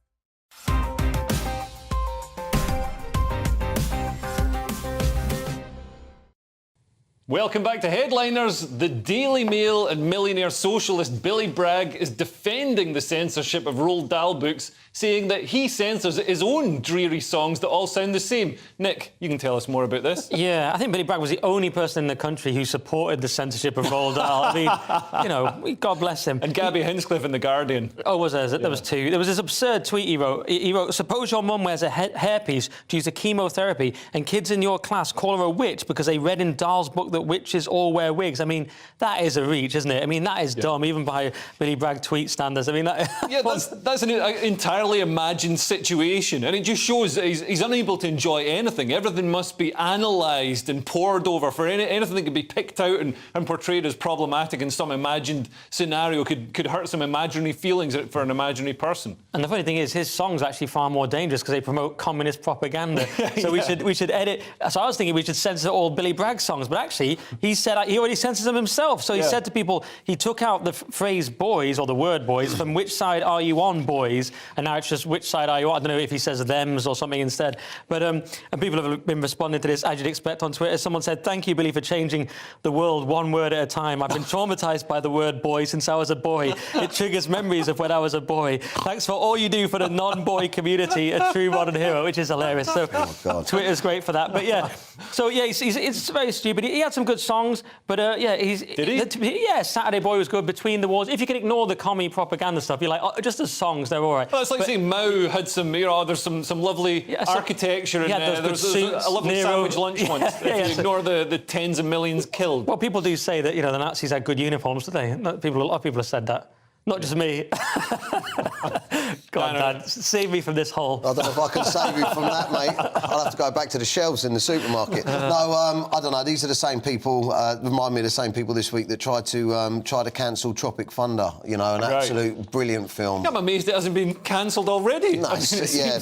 Welcome back to Headliners. The Daily Mail and millionaire socialist Billy Bragg is defending the censorship of Roald Dahl books, saying that he censors his own dreary songs that all sound the same. Nick, you can tell us more about this. Yeah, I think Billy Bragg was the only person in the country who supported the censorship of Roald Dahl. I mean, you know, God bless him. And Gabby Hinscliffe in The Guardian. Oh, was there? There was two. There was this absurd tweet he wrote. He wrote, suppose your mum wears a hairpiece due to chemotherapy and kids in your class call her a witch because they read in Dahl's book that witches all wear wigs. I mean, that is a reach, isn't it? I mean, that is dumb, even by Billy Bragg tweet standards. I mean, that's an entirely imagined situation, and it just shows that he's unable to enjoy anything. Everything must be analysed and pored over. For anything that could be picked out and portrayed as problematic in some imagined scenario could hurt some imaginary feelings for an imaginary person. And the funny thing is, his song's actually far more dangerous because they promote communist propaganda. So we should edit. So I was thinking we should censor all Billy Bragg songs, but actually he said he already censors them himself. So he said to people, he took out the phrase boys or the word boys from which side are you on, boys, and now it's just which side are you on. I don't know if he says thems or something instead. But and people have been responding to this, as you'd expect, on Twitter. Someone said, thank you, Billy, for changing the world one word at a time. I've been traumatised by the word boy since I was a boy. It triggers memories of when I was a boy. Thanks for all you do for the non-boy community, a true modern hero, which is hilarious. So Twitter's great for that. But yeah, so yeah, it's very stupid. He had some good songs, but did he? Yeah, Saturday Boy was good. Between the Wars. If you can ignore the commie propaganda stuff, you're like, oh, just the songs, they're all right. Well, it's like saying Mao had some, there's some lovely architecture and there's a lovely sandwich lunch once. If you ignore the tens of millions killed. Well, people do say that, the Nazis had good uniforms, do they? A lot of people have said that. Not just me. God, Dad, save me from this hole. I don't know if I can save you from that, mate. I'll have to go back to the shelves in the supermarket. No, I don't know. These are the same people, remind me of the same people this week that tried to cancel Tropic Thunder, an absolute brilliant film. I'm amazed it hasn't been cancelled already. No,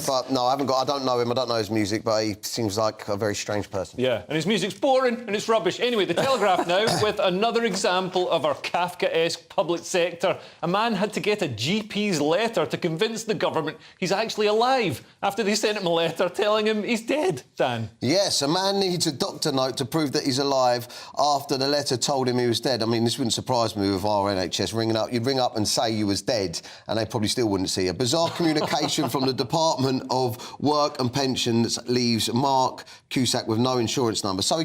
but no, I don't know him, I don't know his music, but he seems like a very strange person. Yeah, and his music's boring and it's rubbish. Anyway, The Telegraph now with another example of our Kafkaesque public sector. A man had to get a GP's letter to convince the government he's actually alive after they sent him a letter telling him he's dead, Dan. Yes, a man needs a doctor note to prove that he's alive after the letter told him he was dead. I mean, this wouldn't surprise me with our NHS ringing up. You'd ring up and say you was dead and they probably still wouldn't see you. Bizarre communication from the Department of Work and Pensions leaves Mark Cusack with no insurance number. So he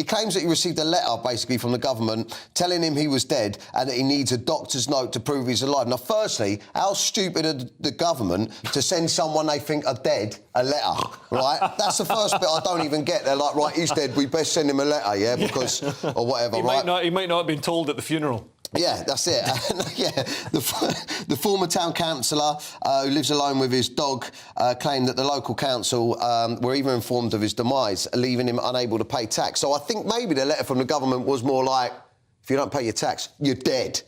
claims that he received a letter, basically, from the government telling him he was dead and that he needs a doctor's note to prove he's alive. Now, firstly, how stupid are the government to send someone they think are dead a letter, right? That's the first bit I don't even get. They're like, right, he's dead, we best send him a letter, yeah, because... or whatever, he might not have been told at the funeral. Yeah, that's it. The former town councillor who lives alone with his dog claimed that the local council were even informed of his demise, leaving him unable to pay tax. So I think maybe the letter from the government was more like, if you don't pay your tax, you're dead.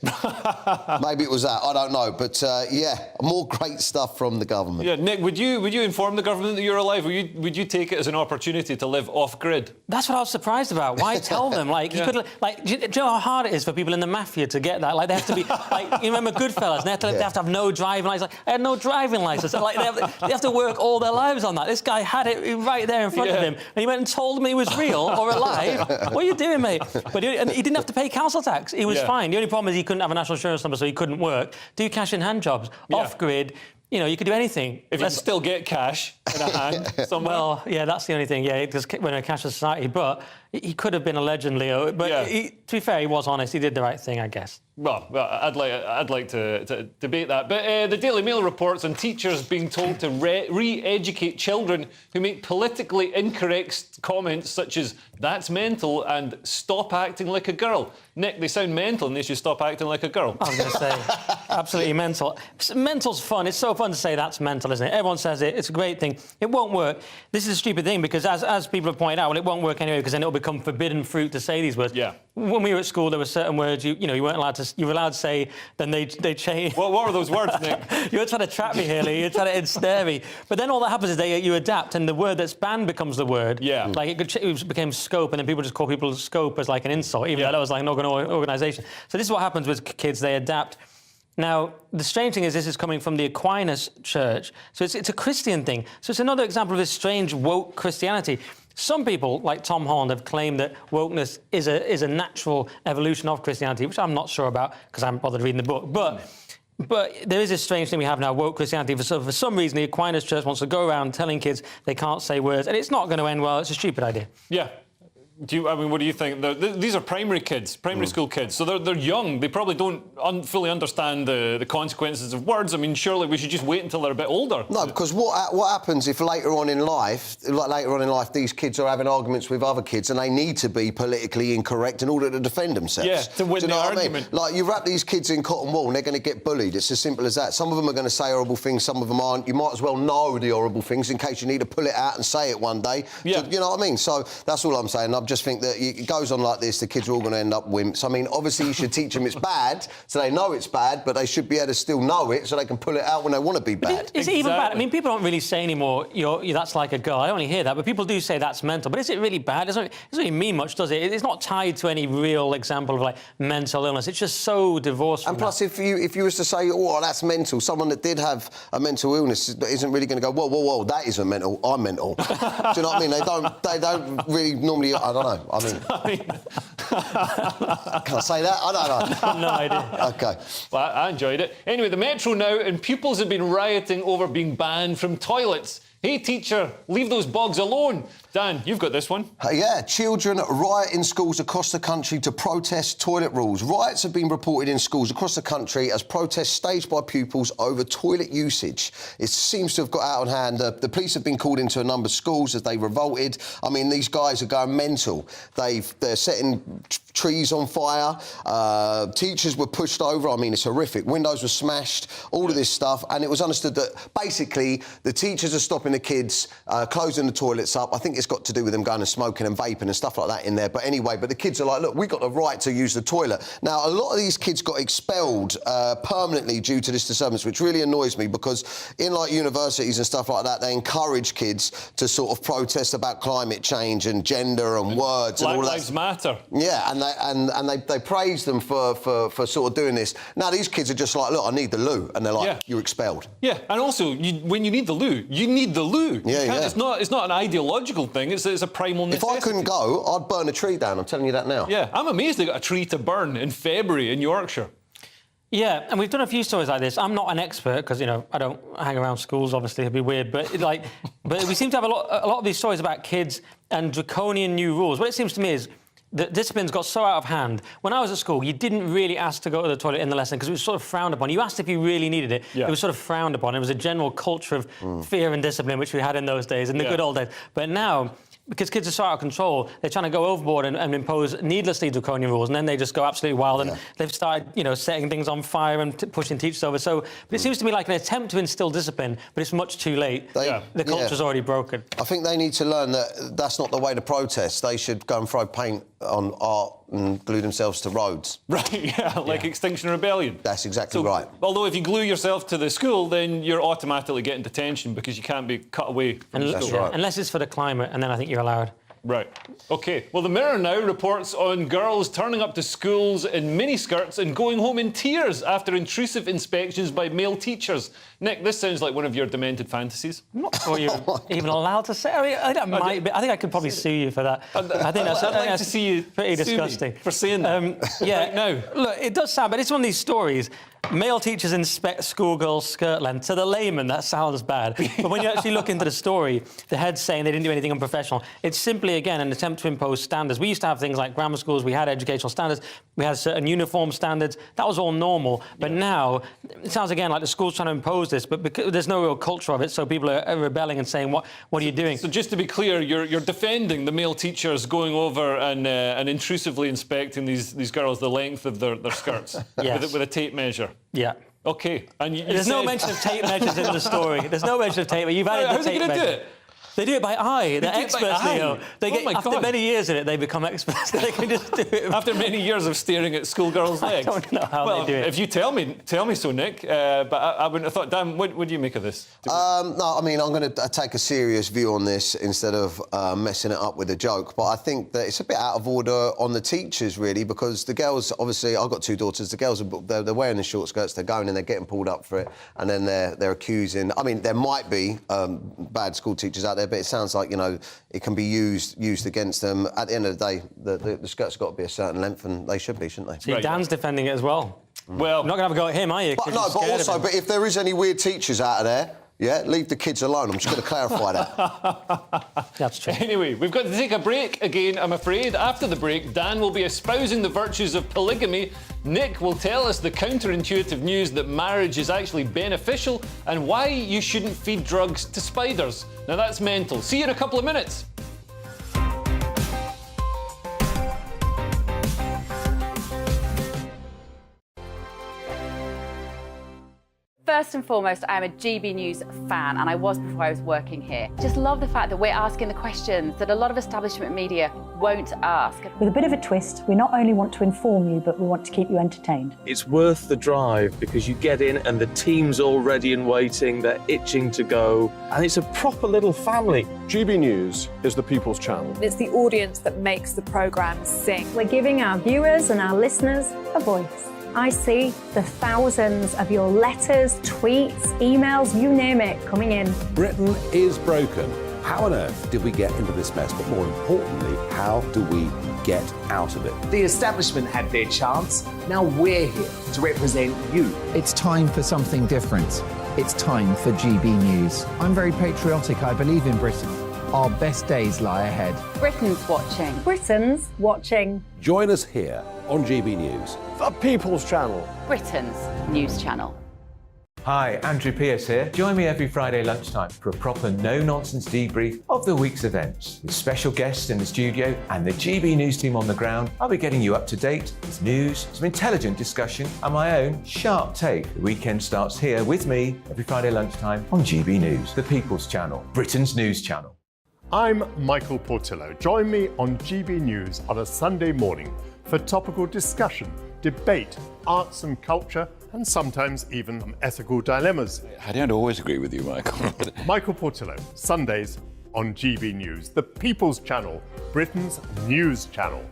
Maybe it was that. I don't know. But, more great stuff from the government. Yeah, Nick, would you inform the government that you're alive? Would you take it as an opportunity to live off-grid? That's what I was surprised about. Why tell them? You could... do you know how hard it is for people in the mafia to get that? They have to be... you remember Goodfellas? They have to have no driving licence. I had no driving licence. They have to work all their lives on that. This guy had it right there in front of him, and he went and told me he was real or alive. What are you doing, mate? But he didn't have to pay council tax. He was fine. The only problem is he couldn't have a national insurance number, so he couldn't work. Do cash-in-hand jobs. Off-grid, you know, you could do anything. If you still get cash in a hand somewhere. Well, yeah, that's the only thing. Yeah, because we're in a cashless society. But he could have been a legend, Leo. But to be fair, he was honest. He did the right thing, I guess. Well, I'd like to debate that. But the Daily Mail reports on teachers being told to re-educate children who make politically incorrect comments such as "that's mental" and "stop acting like a girl." Nick, they sound mental and they should stop acting like a girl. I was going to say, absolutely mental. Mental's fun. It's so fun to say that's mental, isn't it? Everyone says it. It's a great thing. It won't work. This is a stupid thing because, as people have pointed out, well, it won't work anyway because then it'll become forbidden fruit to say these words. Yeah. When we were at school, there were certain words you weren't allowed to. You were allowed to say. Then they changed. What were those words, Nick? You were trying to trap me here, Lee. You're trying to ensnare me. But then all that happens is you adapt, and the word that's banned becomes the word. Yeah. Like it became scope, and then people just call people scope as like an insult, even though that was like an organisation. So this is what happens with kids. They adapt. Now, the strange thing is this is coming from the Aquinas Church. So it's a Christian thing. So it's another example of this strange woke Christianity. Some people, like Tom Holland, have claimed that wokeness is a natural evolution of Christianity, which I'm not sure about because I haven't bothered reading the book. But there is this strange thing we have now, woke Christianity. For some reason, the Aquinas Church wants to go around telling kids they can't say words, and it's not going to end well. It's a stupid idea. Yeah. What do you think? These are primary kids, primary school kids, so they're young. They probably don't fully understand the consequences of words. I mean, surely we should just wait until they're a bit older. No, because what happens if later on in life, these kids are having arguments with other kids and they need to be politically incorrect in order to defend themselves? Yeah, to win the argument. Like, you wrap these kids in cotton wool and they're going to get bullied. It's as simple as that. Some of them are going to say horrible things, some of them aren't. You might as well know the horrible things in case you need to pull it out and say it one day. Yeah. You know what I mean? So that's all I'm saying. I just think that it goes on like this, the kids are all going to end up wimps. I mean, obviously you should teach them it's bad, so they know it's bad, but they should be able to still know it so they can pull it out when they want to be bad. Is it even bad? I mean, people don't really say anymore, that's like a girl. I only hear that, but people do say that's mental. But is it really bad? It doesn't really mean much, does it? It's not tied to any real example of, like, mental illness. It's just so divorced from And plus, if you was to say, oh, that's mental, someone that did have a mental illness isn't really going to go, whoa, that isn't mental, I'm mental. Do you know what I mean? They don't really normally, I don't know. I mean... Can I say that? I don't know. No idea. OK. Well, I enjoyed it. Anyway, the Metro now, and pupils have been rioting over being banned from toilets. Hey, teacher, leave those bogs alone. Dan, you've got this one. Yeah, children riot in schools across the country to protest toilet rules. Riots have been reported in schools across the country as protests staged by pupils over toilet usage. It seems to have got out of hand. The police have been called into a number of schools as they revolted. I mean, these guys are going mental. They're setting trees on fire. Teachers were pushed over. I mean, it's horrific. Windows were smashed, all of this stuff. And it was understood that basically the teachers are stopping the kids, closing the toilets up. I think it's got to do with them going and smoking and vaping and stuff like that in there. But anyway, the kids are like, look, we've got the right to use the toilet. Now, a lot of these kids got expelled permanently due to this disturbance, which really annoys me because in, like, universities and stuff like that, they encourage kids to sort of protest about climate change and gender and words and all Black that. Lives Matter. Yeah, and they praise them for sort of doing this. Now, these kids are just like, look, I need the loo. And they're like, you're expelled. Yeah, and also, when you need the loo, you need the loo. Yeah. It's not an ideological thing, it's a primal necessity. If I couldn't go, I'd burn a tree down, I'm telling you that now. Yeah, I'm amazed they got a tree to burn in February in Yorkshire. Yeah, and we've done a few stories like this. I'm not an expert because, I don't hang around schools, obviously, it'd be weird. But but we seem to have a lot of these stories about kids and draconian new rules. What it seems to me is that discipline's got so out of hand. When I was at school, you didn't really ask to go to the toilet in the lesson because it was sort of frowned upon. You asked if you really needed it. Yeah. It was sort of frowned upon. It was a general culture of fear and discipline, which we had in those days, in the good old days. But now, because kids are so out of control, they're trying to go overboard and impose needlessly draconian rules, and then they just go absolutely wild, and they've started, setting things on fire and pushing teachers over. So, but it seems to me like an attempt to instill discipline, but it's much too late. The culture's already broken. I think they need to learn that that's not the way to protest. They should go and throw paint on art and glue themselves to roads. Right, like Extinction Rebellion. That's exactly right. Although if you glue yourself to the school, then you're automatically getting detention because you can't be cut away from the school. That's right. Unless it's for the climate, and then I think you're allowed. Right. OK. Well, the Mirror now reports on girls turning up to schools in miniskirts and going home in tears after intrusive inspections by male teachers. Nick, this sounds like one of your demented fantasies. I'm not sure you're even allowed to say. I mean, I think, I think I could probably sue you for that. I think that's, I'd like to see you pretty disgusting for saying that. Yeah. Right now. Look, it does sound, but it's one of these stories. Male teachers inspect schoolgirls' skirt length. To the layman, that sounds bad. But when you actually look into the story, the head's saying they didn't do anything unprofessional. It's simply, again, an attempt to impose standards. We used to have things like grammar schools, we had educational standards, we had certain uniform standards. That was all normal. But now, it sounds, again, like the school's trying to impose this, but because there's no real culture of it, so people are rebelling and saying, what are you doing? So just to be clear, you're defending the male teachers going over and intrusively inspecting these girls, the length of their skirts Yes. with a tape measure? Yeah. OK. And there's no mention of tape measures in the story. There's no mention of tape. You've added the tape measure. How's he going to do it? They do it by eye. They're experts, Leo. After many years in it, they become experts. They can just do it. After many years of staring at schoolgirls' legs. I don't know how they do it. If you tell me so, Nick. But I wouldn't have thought. Dan, what do you make of this? No, I mean, I'm going to take a serious view on this instead of messing it up with a joke. But I think that it's a bit out of order on the teachers, really, because the girls, obviously, I've got 2 daughters. The girls, they're wearing the short skirts, they're going and they're getting pulled up for it, and then they're accusing. I mean, there might be bad school teachers out there, but it sounds like, you know, it can be used against them. At the end of the day, the skirt's got to be a certain length, and they should be, shouldn't they? See, Dan's defending it as well. Well, I'm not going to have a go at him, are you? But if there is any weird teachers out of there, yeah, leave the kids alone. I'm just going to clarify that. That's true. Anyway, we've got to take a break again, I'm afraid. After the break, Dan will be espousing the virtues of polygamy. Nick will tell us the counterintuitive news that marriage is actually beneficial and why you shouldn't feed drugs to spiders. Now, that's mental. See you in a couple of minutes. First and foremost, I am a GB News fan, and I was before I was working here. Just love the fact that we're asking the questions that a lot of establishment media won't ask. With a bit of a twist, we not only want to inform you, but we want to keep you entertained. It's worth the drive because you get in and the team's all ready and waiting, they're itching to go, and it's a proper little family. GB News is the People's Channel. It's the audience that makes the programme sing. We're giving our viewers and our listeners a voice. I see the thousands of your letters, tweets, emails, you name it, coming in. Britain is broken. How on earth did we get into this mess? But more importantly, how do we get out of it? The establishment had their chance. Now we're here to represent you. It's time for something different. It's time for GB News. I'm very patriotic. I believe in Britain. Our best days lie ahead. Britain's watching. Britain's watching. Join us here on GB News. The People's Channel. Britain's news channel. Hi, Andrew Pearce here. Join me every Friday lunchtime for a proper no-nonsense debrief of the week's events. With special guests in the studio and the GB News team on the ground, I'll be getting you up to date with news, some intelligent discussion, and my own sharp take. The weekend starts here with me every Friday lunchtime on GB News, the People's Channel, Britain's news channel. I'm Michael Portillo. Join me on GB News on a Sunday morning for topical discussion, debate, arts and culture, and sometimes even some ethical dilemmas. I don't always agree with you, Michael. Michael Portillo, Sundays on GB News, the People's Channel, Britain's news channel.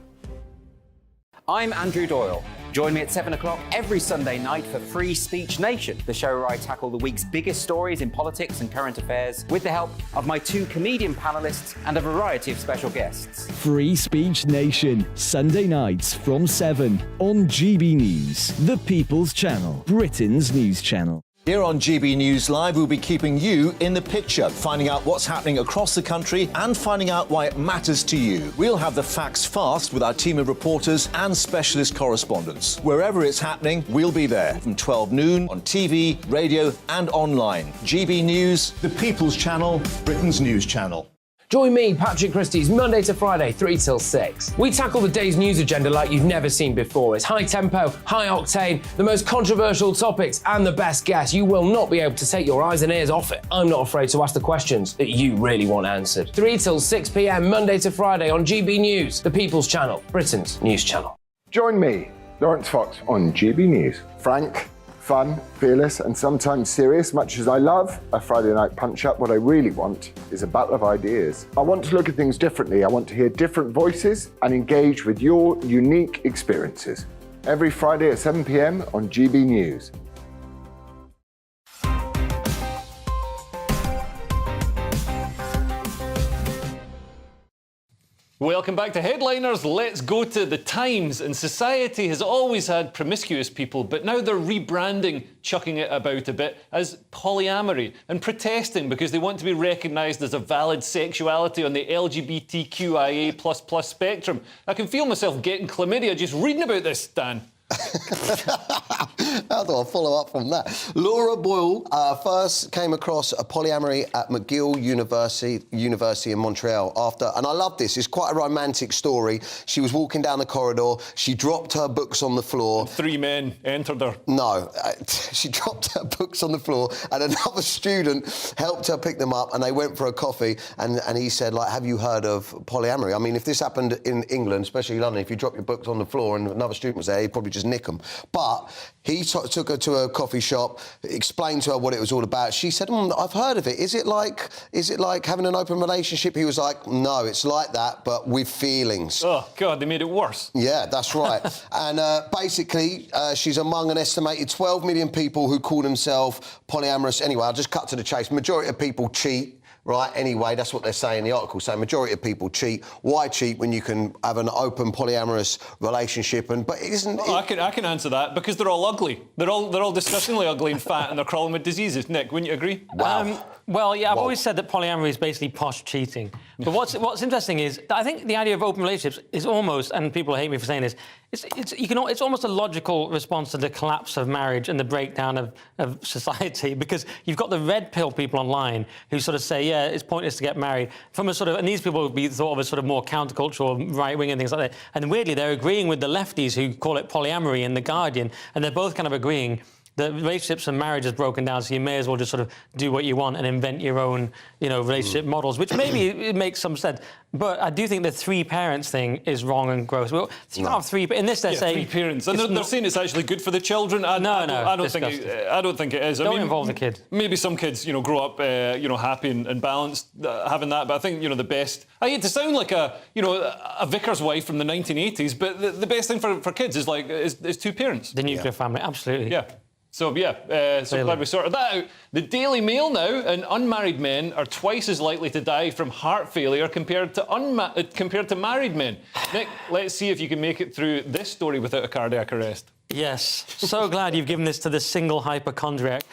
I'm Andrew Doyle. Join me at 7 o'clock every Sunday night for Free Speech Nation, the show where I tackle the week's biggest stories in politics and current affairs with the help of my 2 comedian panellists and a variety of special guests. Free Speech Nation, Sunday nights from 7 on GB News, the People's Channel, Britain's news channel. Here on GB News Live, we'll be keeping you in the picture, finding out what's happening across the country and finding out why it matters to you. We'll have the facts fast with our team of reporters and specialist correspondents. Wherever it's happening, we'll be there from 12 noon on TV, radio and online. GB News, the People's Channel, Britain's news channel. Join me, Patrick Christie's, Monday to Friday, 3 till 6. We tackle the day's news agenda like you've never seen before. It's high tempo, high octane, the most controversial topics, and the best guests. You will not be able to take your eyes and ears off it. I'm not afraid to ask the questions that you really want answered. 3 till 6 p.m, Monday to Friday on GB News, the People's Channel, Britain's news channel. Join me, Lawrence Fox, on GB News. Frank, Fun, fearless, and sometimes serious. Much as I love a Friday night punch-up, what I really want is a battle of ideas. I want to look at things differently. I want to hear different voices and engage with your unique experiences. Every Friday at 7 p.m. on GB News. Welcome back to Headliners. Let's go to the Times. And society has always had promiscuous people, but now they're rebranding, chucking it about a bit, as polyamory and protesting because they want to be recognised as a valid sexuality on the LGBTQIA++ spectrum. I can feel myself getting chlamydia just reading about this, Dan. How do I follow up from that? Laura Boyle first came across a polyamory at McGill University in Montreal after, and I love this, it's quite a romantic story. She was walking down the corridor, she dropped her books on the floor. 3 men entered her. No, she dropped her books on the floor and another student helped her pick them up and they went for a coffee and he said, like, have you heard of polyamory? I mean, if this happened in England, especially London, if you drop your books on the floor and another student was there, he'd probably just nick them. But he took her to a coffee shop, explained to her what it was all about. She said, I've heard of it. Is it like having an open relationship? He was like, no, it's like that, but with feelings. Oh, God, they made it worse. Yeah, that's right. And basically, she's among an estimated 12 million people who call themselves polyamorous. Anyway, I'll just cut to the chase. Majority of people cheat. Right, anyway, that's what they're saying in the article. So majority of people cheat. Why cheat when you can have an open polyamorous relationship? But it isn't... I can answer that, because they're all ugly. They're all disgustingly ugly and fat, and they're crawling with diseases. Nick, wouldn't you agree? Wow. Well, yeah, I've always said that polyamory is basically posh cheating. But what's interesting is, I think the idea of open relationships is almost, and people hate me for saying this, it's almost a logical response to the collapse of marriage and the breakdown of society, because you've got the red pill people online who sort of say, yeah, it's pointless to get married, from a sort of, and these people would be thought of as sort of more countercultural, right-wing and things like that. And weirdly, they're agreeing with the lefties who call it polyamory in The Guardian, and they're both kind of agreeing that relationships and marriage is broken down, so you may as well just sort of do what you want and invent your own, relationship models, which maybe it makes some sense. But I do think the 3 parents thing is wrong and gross. Well, you can't have 3, but in this they're saying 3 parents, and they're saying it's actually good for the children. I don't think it is. Don't involve the kid. Maybe some kids, grow up, happy and balanced having that. But I think the best. I hate to sound like a vicar's wife from the 1980s, but the best thing for kids is 2 parents. The nuclear family, absolutely. Yeah. So glad we sorted that out. The Daily Mail now, and unmarried men are twice as likely to die from heart failure compared to married men. Nick, let's see if you can make it through this story without a cardiac arrest. Yes, so glad you've given this to the single hypochondriac.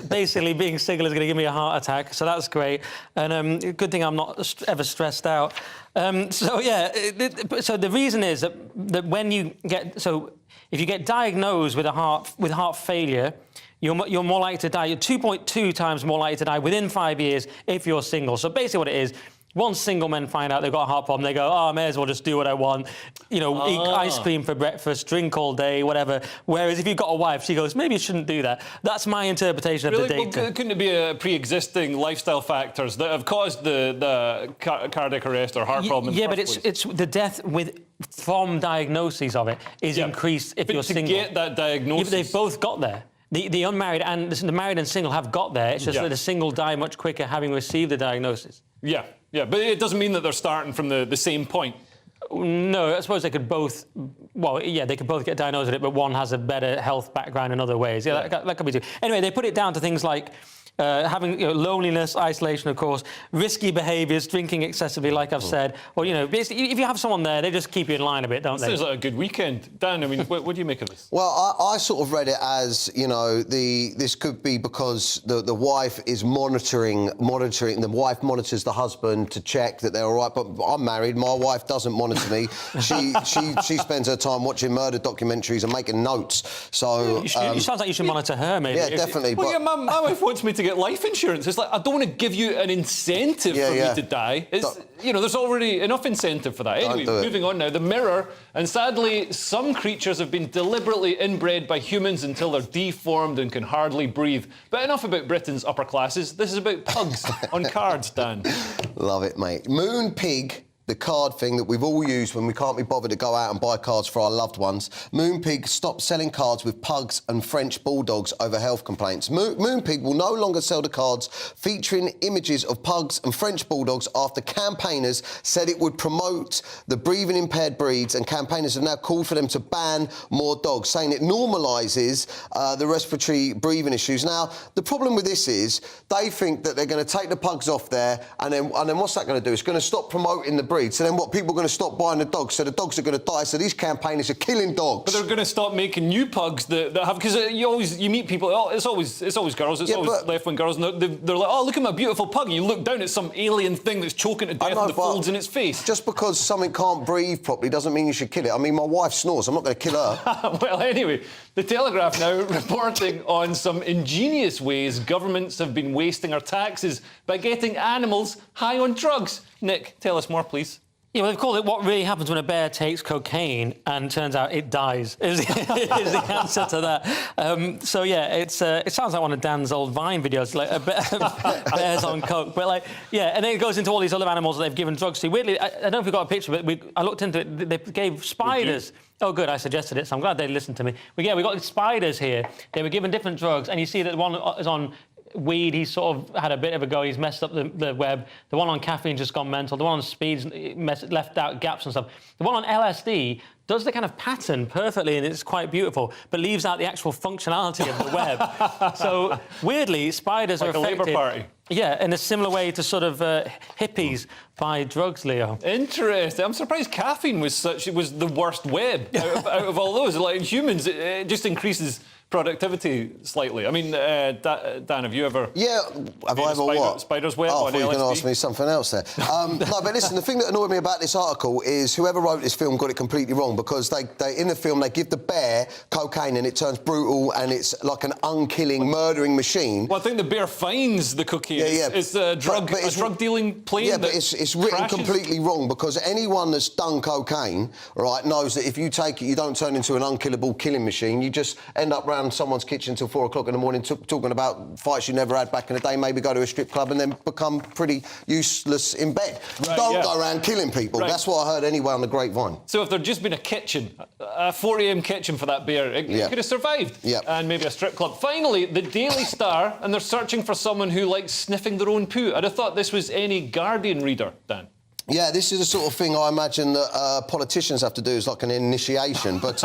Basically, being single is going to give me a heart attack, so that's great. And good thing I'm not ever stressed out. So the reason is that when you get if you get diagnosed with heart failure, you're more likely to die. You're 2.2 times more likely to die within 5 years if you're single. So basically, what it is. Once single men find out they've got a heart problem, they go, I may as well just do what I want, eat ice cream for breakfast, drink all day, whatever. Whereas if you've got a wife, she goes, maybe you shouldn't do that. That's my interpretation of the data. Well, couldn't it be pre-existing lifestyle factors that have caused the cardiac arrest or heart problem? Yeah, but it's the death from diagnoses of it is increased if you're single. To get that diagnosis... Yeah, but they've both got there. The unmarried and the married and single have got there. It's just that the single die much quicker having received the diagnosis. Yeah, but it doesn't mean that they're starting from the same point. No, I suppose they could both... Well, yeah, they could both get diagnosed with it, but one has a better health background in other ways. Yeah, that could be true. Anyway, they put it down to things like having loneliness, isolation, of course, risky behaviours, drinking excessively, like I've said, or basically, if you have someone there, they just keep you in line a bit, don't they? Sounds like a good weekend, Dan. I mean, what do you make of this? Well, I sort of read it as this could be because the wife is monitoring. The wife monitors the husband to check that they're all right. But I'm married. My wife doesn't monitor me. She spends her time watching murder documentaries and making notes. So it sounds like you should monitor her, maybe. Yeah, definitely. Well, my wife wants me to get life insurance. It's like, I don't want to give you an incentive for me to die. There's already enough incentive for that. Anyway, moving on now. The Mirror, and sadly, some creatures have been deliberately inbred by humans until they're deformed and can hardly breathe. But enough about Britain's upper classes. This is about pugs on cards, Dan. Love it, mate. Moon pig the card thing that we've all used when we can't be bothered to go out and buy cards for our loved ones. Moonpig stopped selling cards with pugs and French bulldogs over health complaints. Moonpig will no longer sell the cards featuring images of pugs and French bulldogs after campaigners said it would promote the breathing impaired breeds, and campaigners have now called for them to ban more dogs, saying it normalises the respiratory breathing issues. Now, the problem with this is they think that they're going to take the pugs off there, and then what's that going to do? It's going to stop promoting the breed. So then what? People are going to stop buying the dogs, so the dogs are going to die. So these campaigners are killing dogs. But they're going to stop making new pugs that have, because you meet people. Oh, it's always girls. It's always left-wing girls, and they're like, oh, look at my beautiful pug. And you look down at some alien thing that's choking to death with the folds in its face. Just because something can't breathe properly doesn't mean you should kill it. I mean, my wife snores. I'm not going to kill her. Well, anyway, the Telegraph now reporting on some ingenious ways governments have been wasting our taxes by getting animals high on drugs. Nick, tell us more, please. Yeah, well, they've called it what really happens when a bear takes cocaine and turns out it dies, is the answer to that. So, yeah, it sounds like one of Dan's old Vine videos, like bears on coke. But, like, yeah, and then it goes into all these other animals that they've given drugs to. Weirdly, I don't know if we've got a picture, but I looked into it. They gave spiders... Oh, good, I suggested it, so I'm glad they listened to me. But, yeah, we got spiders here. They were given different drugs, and you see that one is on... weed, he's sort of had a bit of a go. He's messed up the web. The one on caffeine just gone mental. The one on speed's left out gaps and stuff. The one on LSD does the kind of pattern perfectly, and it's quite beautiful, but leaves out the actual functionality of the web. So, weirdly, spiders are affected... Like a Labour Party. Yeah, in a similar way to sort of hippies buy drugs, Leo. Interesting. I'm surprised caffeine was the worst web out of all those. Like, in humans, it just increases productivity slightly. I mean, Dan, have you ever... Yeah, have I ever what? Spider's web? Oh, I thought you were going to ask me something else there. No, but listen, the thing that annoyed me about this article is whoever wrote this film got it completely wrong, because they in the film, they give the bear cocaine and it turns brutal and it's like an unkilling, murdering machine. Well, I think the bear finds the cocaine. Yeah. It's a drug-dealing plane. Yeah, but it's written completely wrong, because anyone that's done cocaine, right, knows that if you take it, you don't turn into an unkillable killing machine. You just end up around someone's kitchen till 4 o'clock in the morning talking about fights you never had back in the day, maybe go to a strip club and then become pretty useless in bed. Don't go around killing people. Right. That's what I heard anyway on the grapevine. So if there'd just been a kitchen, a 4 a.m. kitchen for that bear, it could have survived. Yeah. And maybe a strip club. Finally, the Daily Star, and they're searching for someone who likes sniffing their own poo. I'd have thought this was any Guardian reader, Dan. Yeah, this is the sort of thing I imagine that politicians have to do as like an initiation. But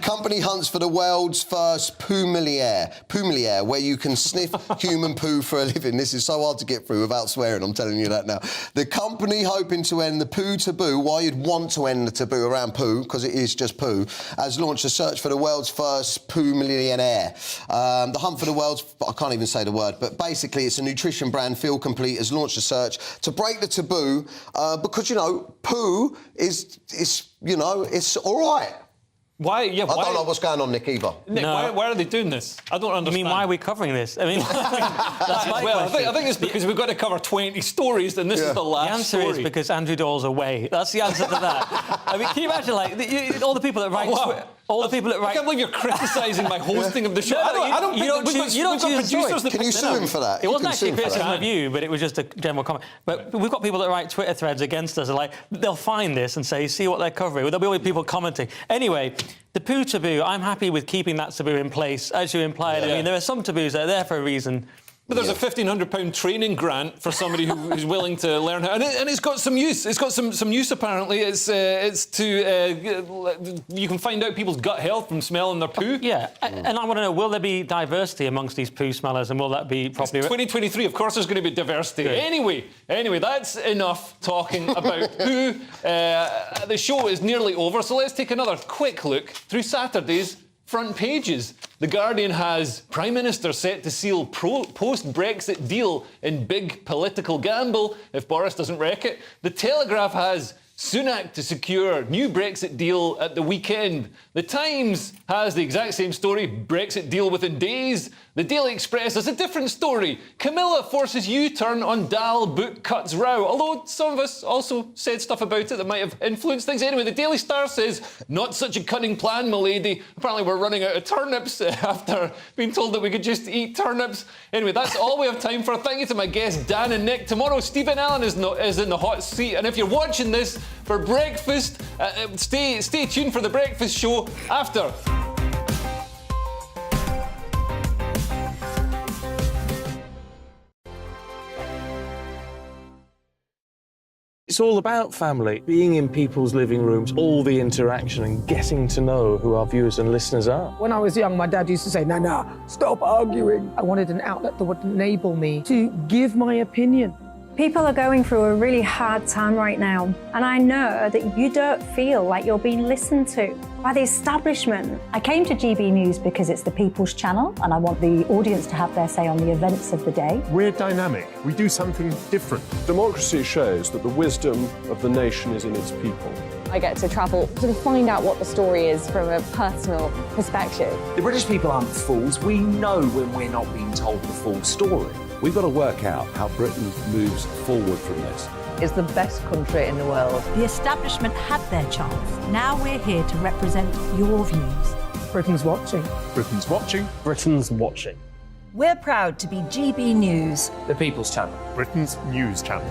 company hunts for the world's first poo-miliere, where you can sniff human poo for a living. This is so hard to get through without swearing, I'm telling you that now. The company hoping to end the poo taboo, why you'd want to end the taboo around poo, because it is just poo, has launched a search for the world's first poo-millionaire. The hunt for the world's... I can't even say the word, but basically it's a nutrition brand, Feel Complete, has launched a search to break the taboo. Because, you know, poo is you know, it's all right. Why? Yeah, I don't know what's going on, Nick, either. Nick, why are they doing this? I don't understand. I mean, why are we covering this? I mean, that's my question. I think it's because we've got to cover 20 stories, and this is the last story. The answer is because Andrew Doyle's away. That's the answer to that. I mean, can you imagine, like, all the people that write... All the people that write... I can't believe you're criticising my hosting of the show. You don't choose... Can you sue him for that? It wasn't actually a criticism of you, but it was just a general comment. But we've got people that write Twitter threads against us, and like, they'll find this and say, see what they're covering. There'll be all people commenting. Anyway, the poo taboo, I'm happy with keeping that taboo in place, as you implied. I mean, there are some taboos that are there for a reason. But there's a £1,500 training grant for somebody who's willing to learn how, and it's got some use. It's got some use apparently. It's to you can find out people's gut health from smelling their poo. Yeah, and I want to know: will there be diversity amongst these poo smellers, and will that be properly? It's 2023. Of course, there's going to be diversity. Good. Anyway, that's enough talking about poo. The show is nearly over, so let's take another quick look through Saturday's front pages. The Guardian has Prime Minister set to seal post-Brexit deal in big political gamble if Boris doesn't wreck it. The Telegraph has Sunak to secure new Brexit deal at the weekend. The Times has the exact same story, Brexit deal within days. The Daily Express has a different story. Camilla forces U-turn on Dal book cuts row, although some of us also said stuff about it that might have influenced things. Anyway, the Daily Star says, not such a cunning plan, milady. Apparently we're running out of turnips after being told that we could just eat turnips. Anyway, that's all we have time for. Thank you to my guests, Dan and Nick. Tomorrow, Stephen Allen is in the hot seat. And if you're watching this for breakfast, stay tuned for the breakfast show after. It's all about family, being in people's living rooms, all the interaction and getting to know who our viewers and listeners are. When I was young, my dad used to say, Nana, stop arguing. I wanted an outlet that would enable me to give my opinion. People are going through a really hard time right now, and I know that you don't feel like you're being listened to by the establishment. I came to GB News because it's the People's Channel, and I want the audience to have their say on the events of the day. We're dynamic. We do something different. Democracy shows that the wisdom of the nation is in its people. I get to travel to find out what the story is from a personal perspective. The British people aren't fools. We know when we're not being told the full story. We've got to work out how Britain moves forward from this. Is the best country in the world. The establishment had their chance. Now we're here to represent your views. Britain's watching. Britain's watching. Britain's watching. We're proud to be GB News. The People's Channel. Britain's news channel.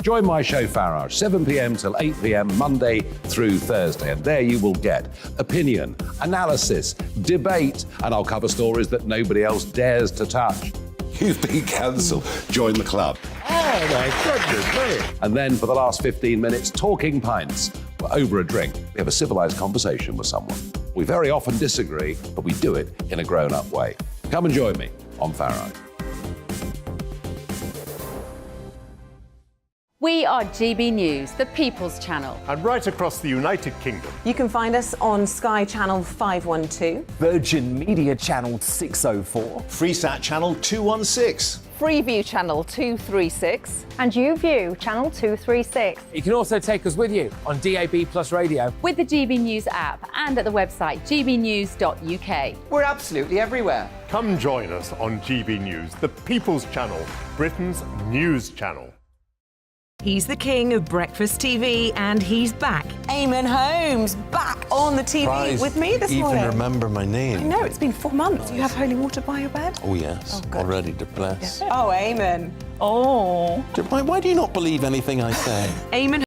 Join my show Farage, 7 p.m. till 8 p.m. Monday through Thursday, and there you will get opinion, analysis, debate, and I'll cover stories that nobody else dares to touch. You've been cancelled. Join the club. Oh my goodness, And then for the last 15 minutes, talking pints. We're over a drink. We have a civilised conversation with someone. We very often disagree, but we do it in a grown-up way. Come and join me on Farage. We are GB News, the People's Channel. And right across the United Kingdom. You can find us on Sky Channel 512. Virgin Media Channel 604. Freesat Channel 216. Freeview Channel 236. And YouView, Channel 236. You can also take us with you on DAB Plus Radio. With the GB News app and at the website gbnews.uk. We're absolutely everywhere. Come join us on GB News, the People's Channel, Britain's news channel. He's the king of breakfast TV, and he's back. Eamon Holmes, back on the TV with me this morning. Even remember my name. I know, it's been 4 months. You have holy water by your bed? Oh, yes. Already to bless. Oh, Eamon. Oh. Why do you not believe anything I say? Eamon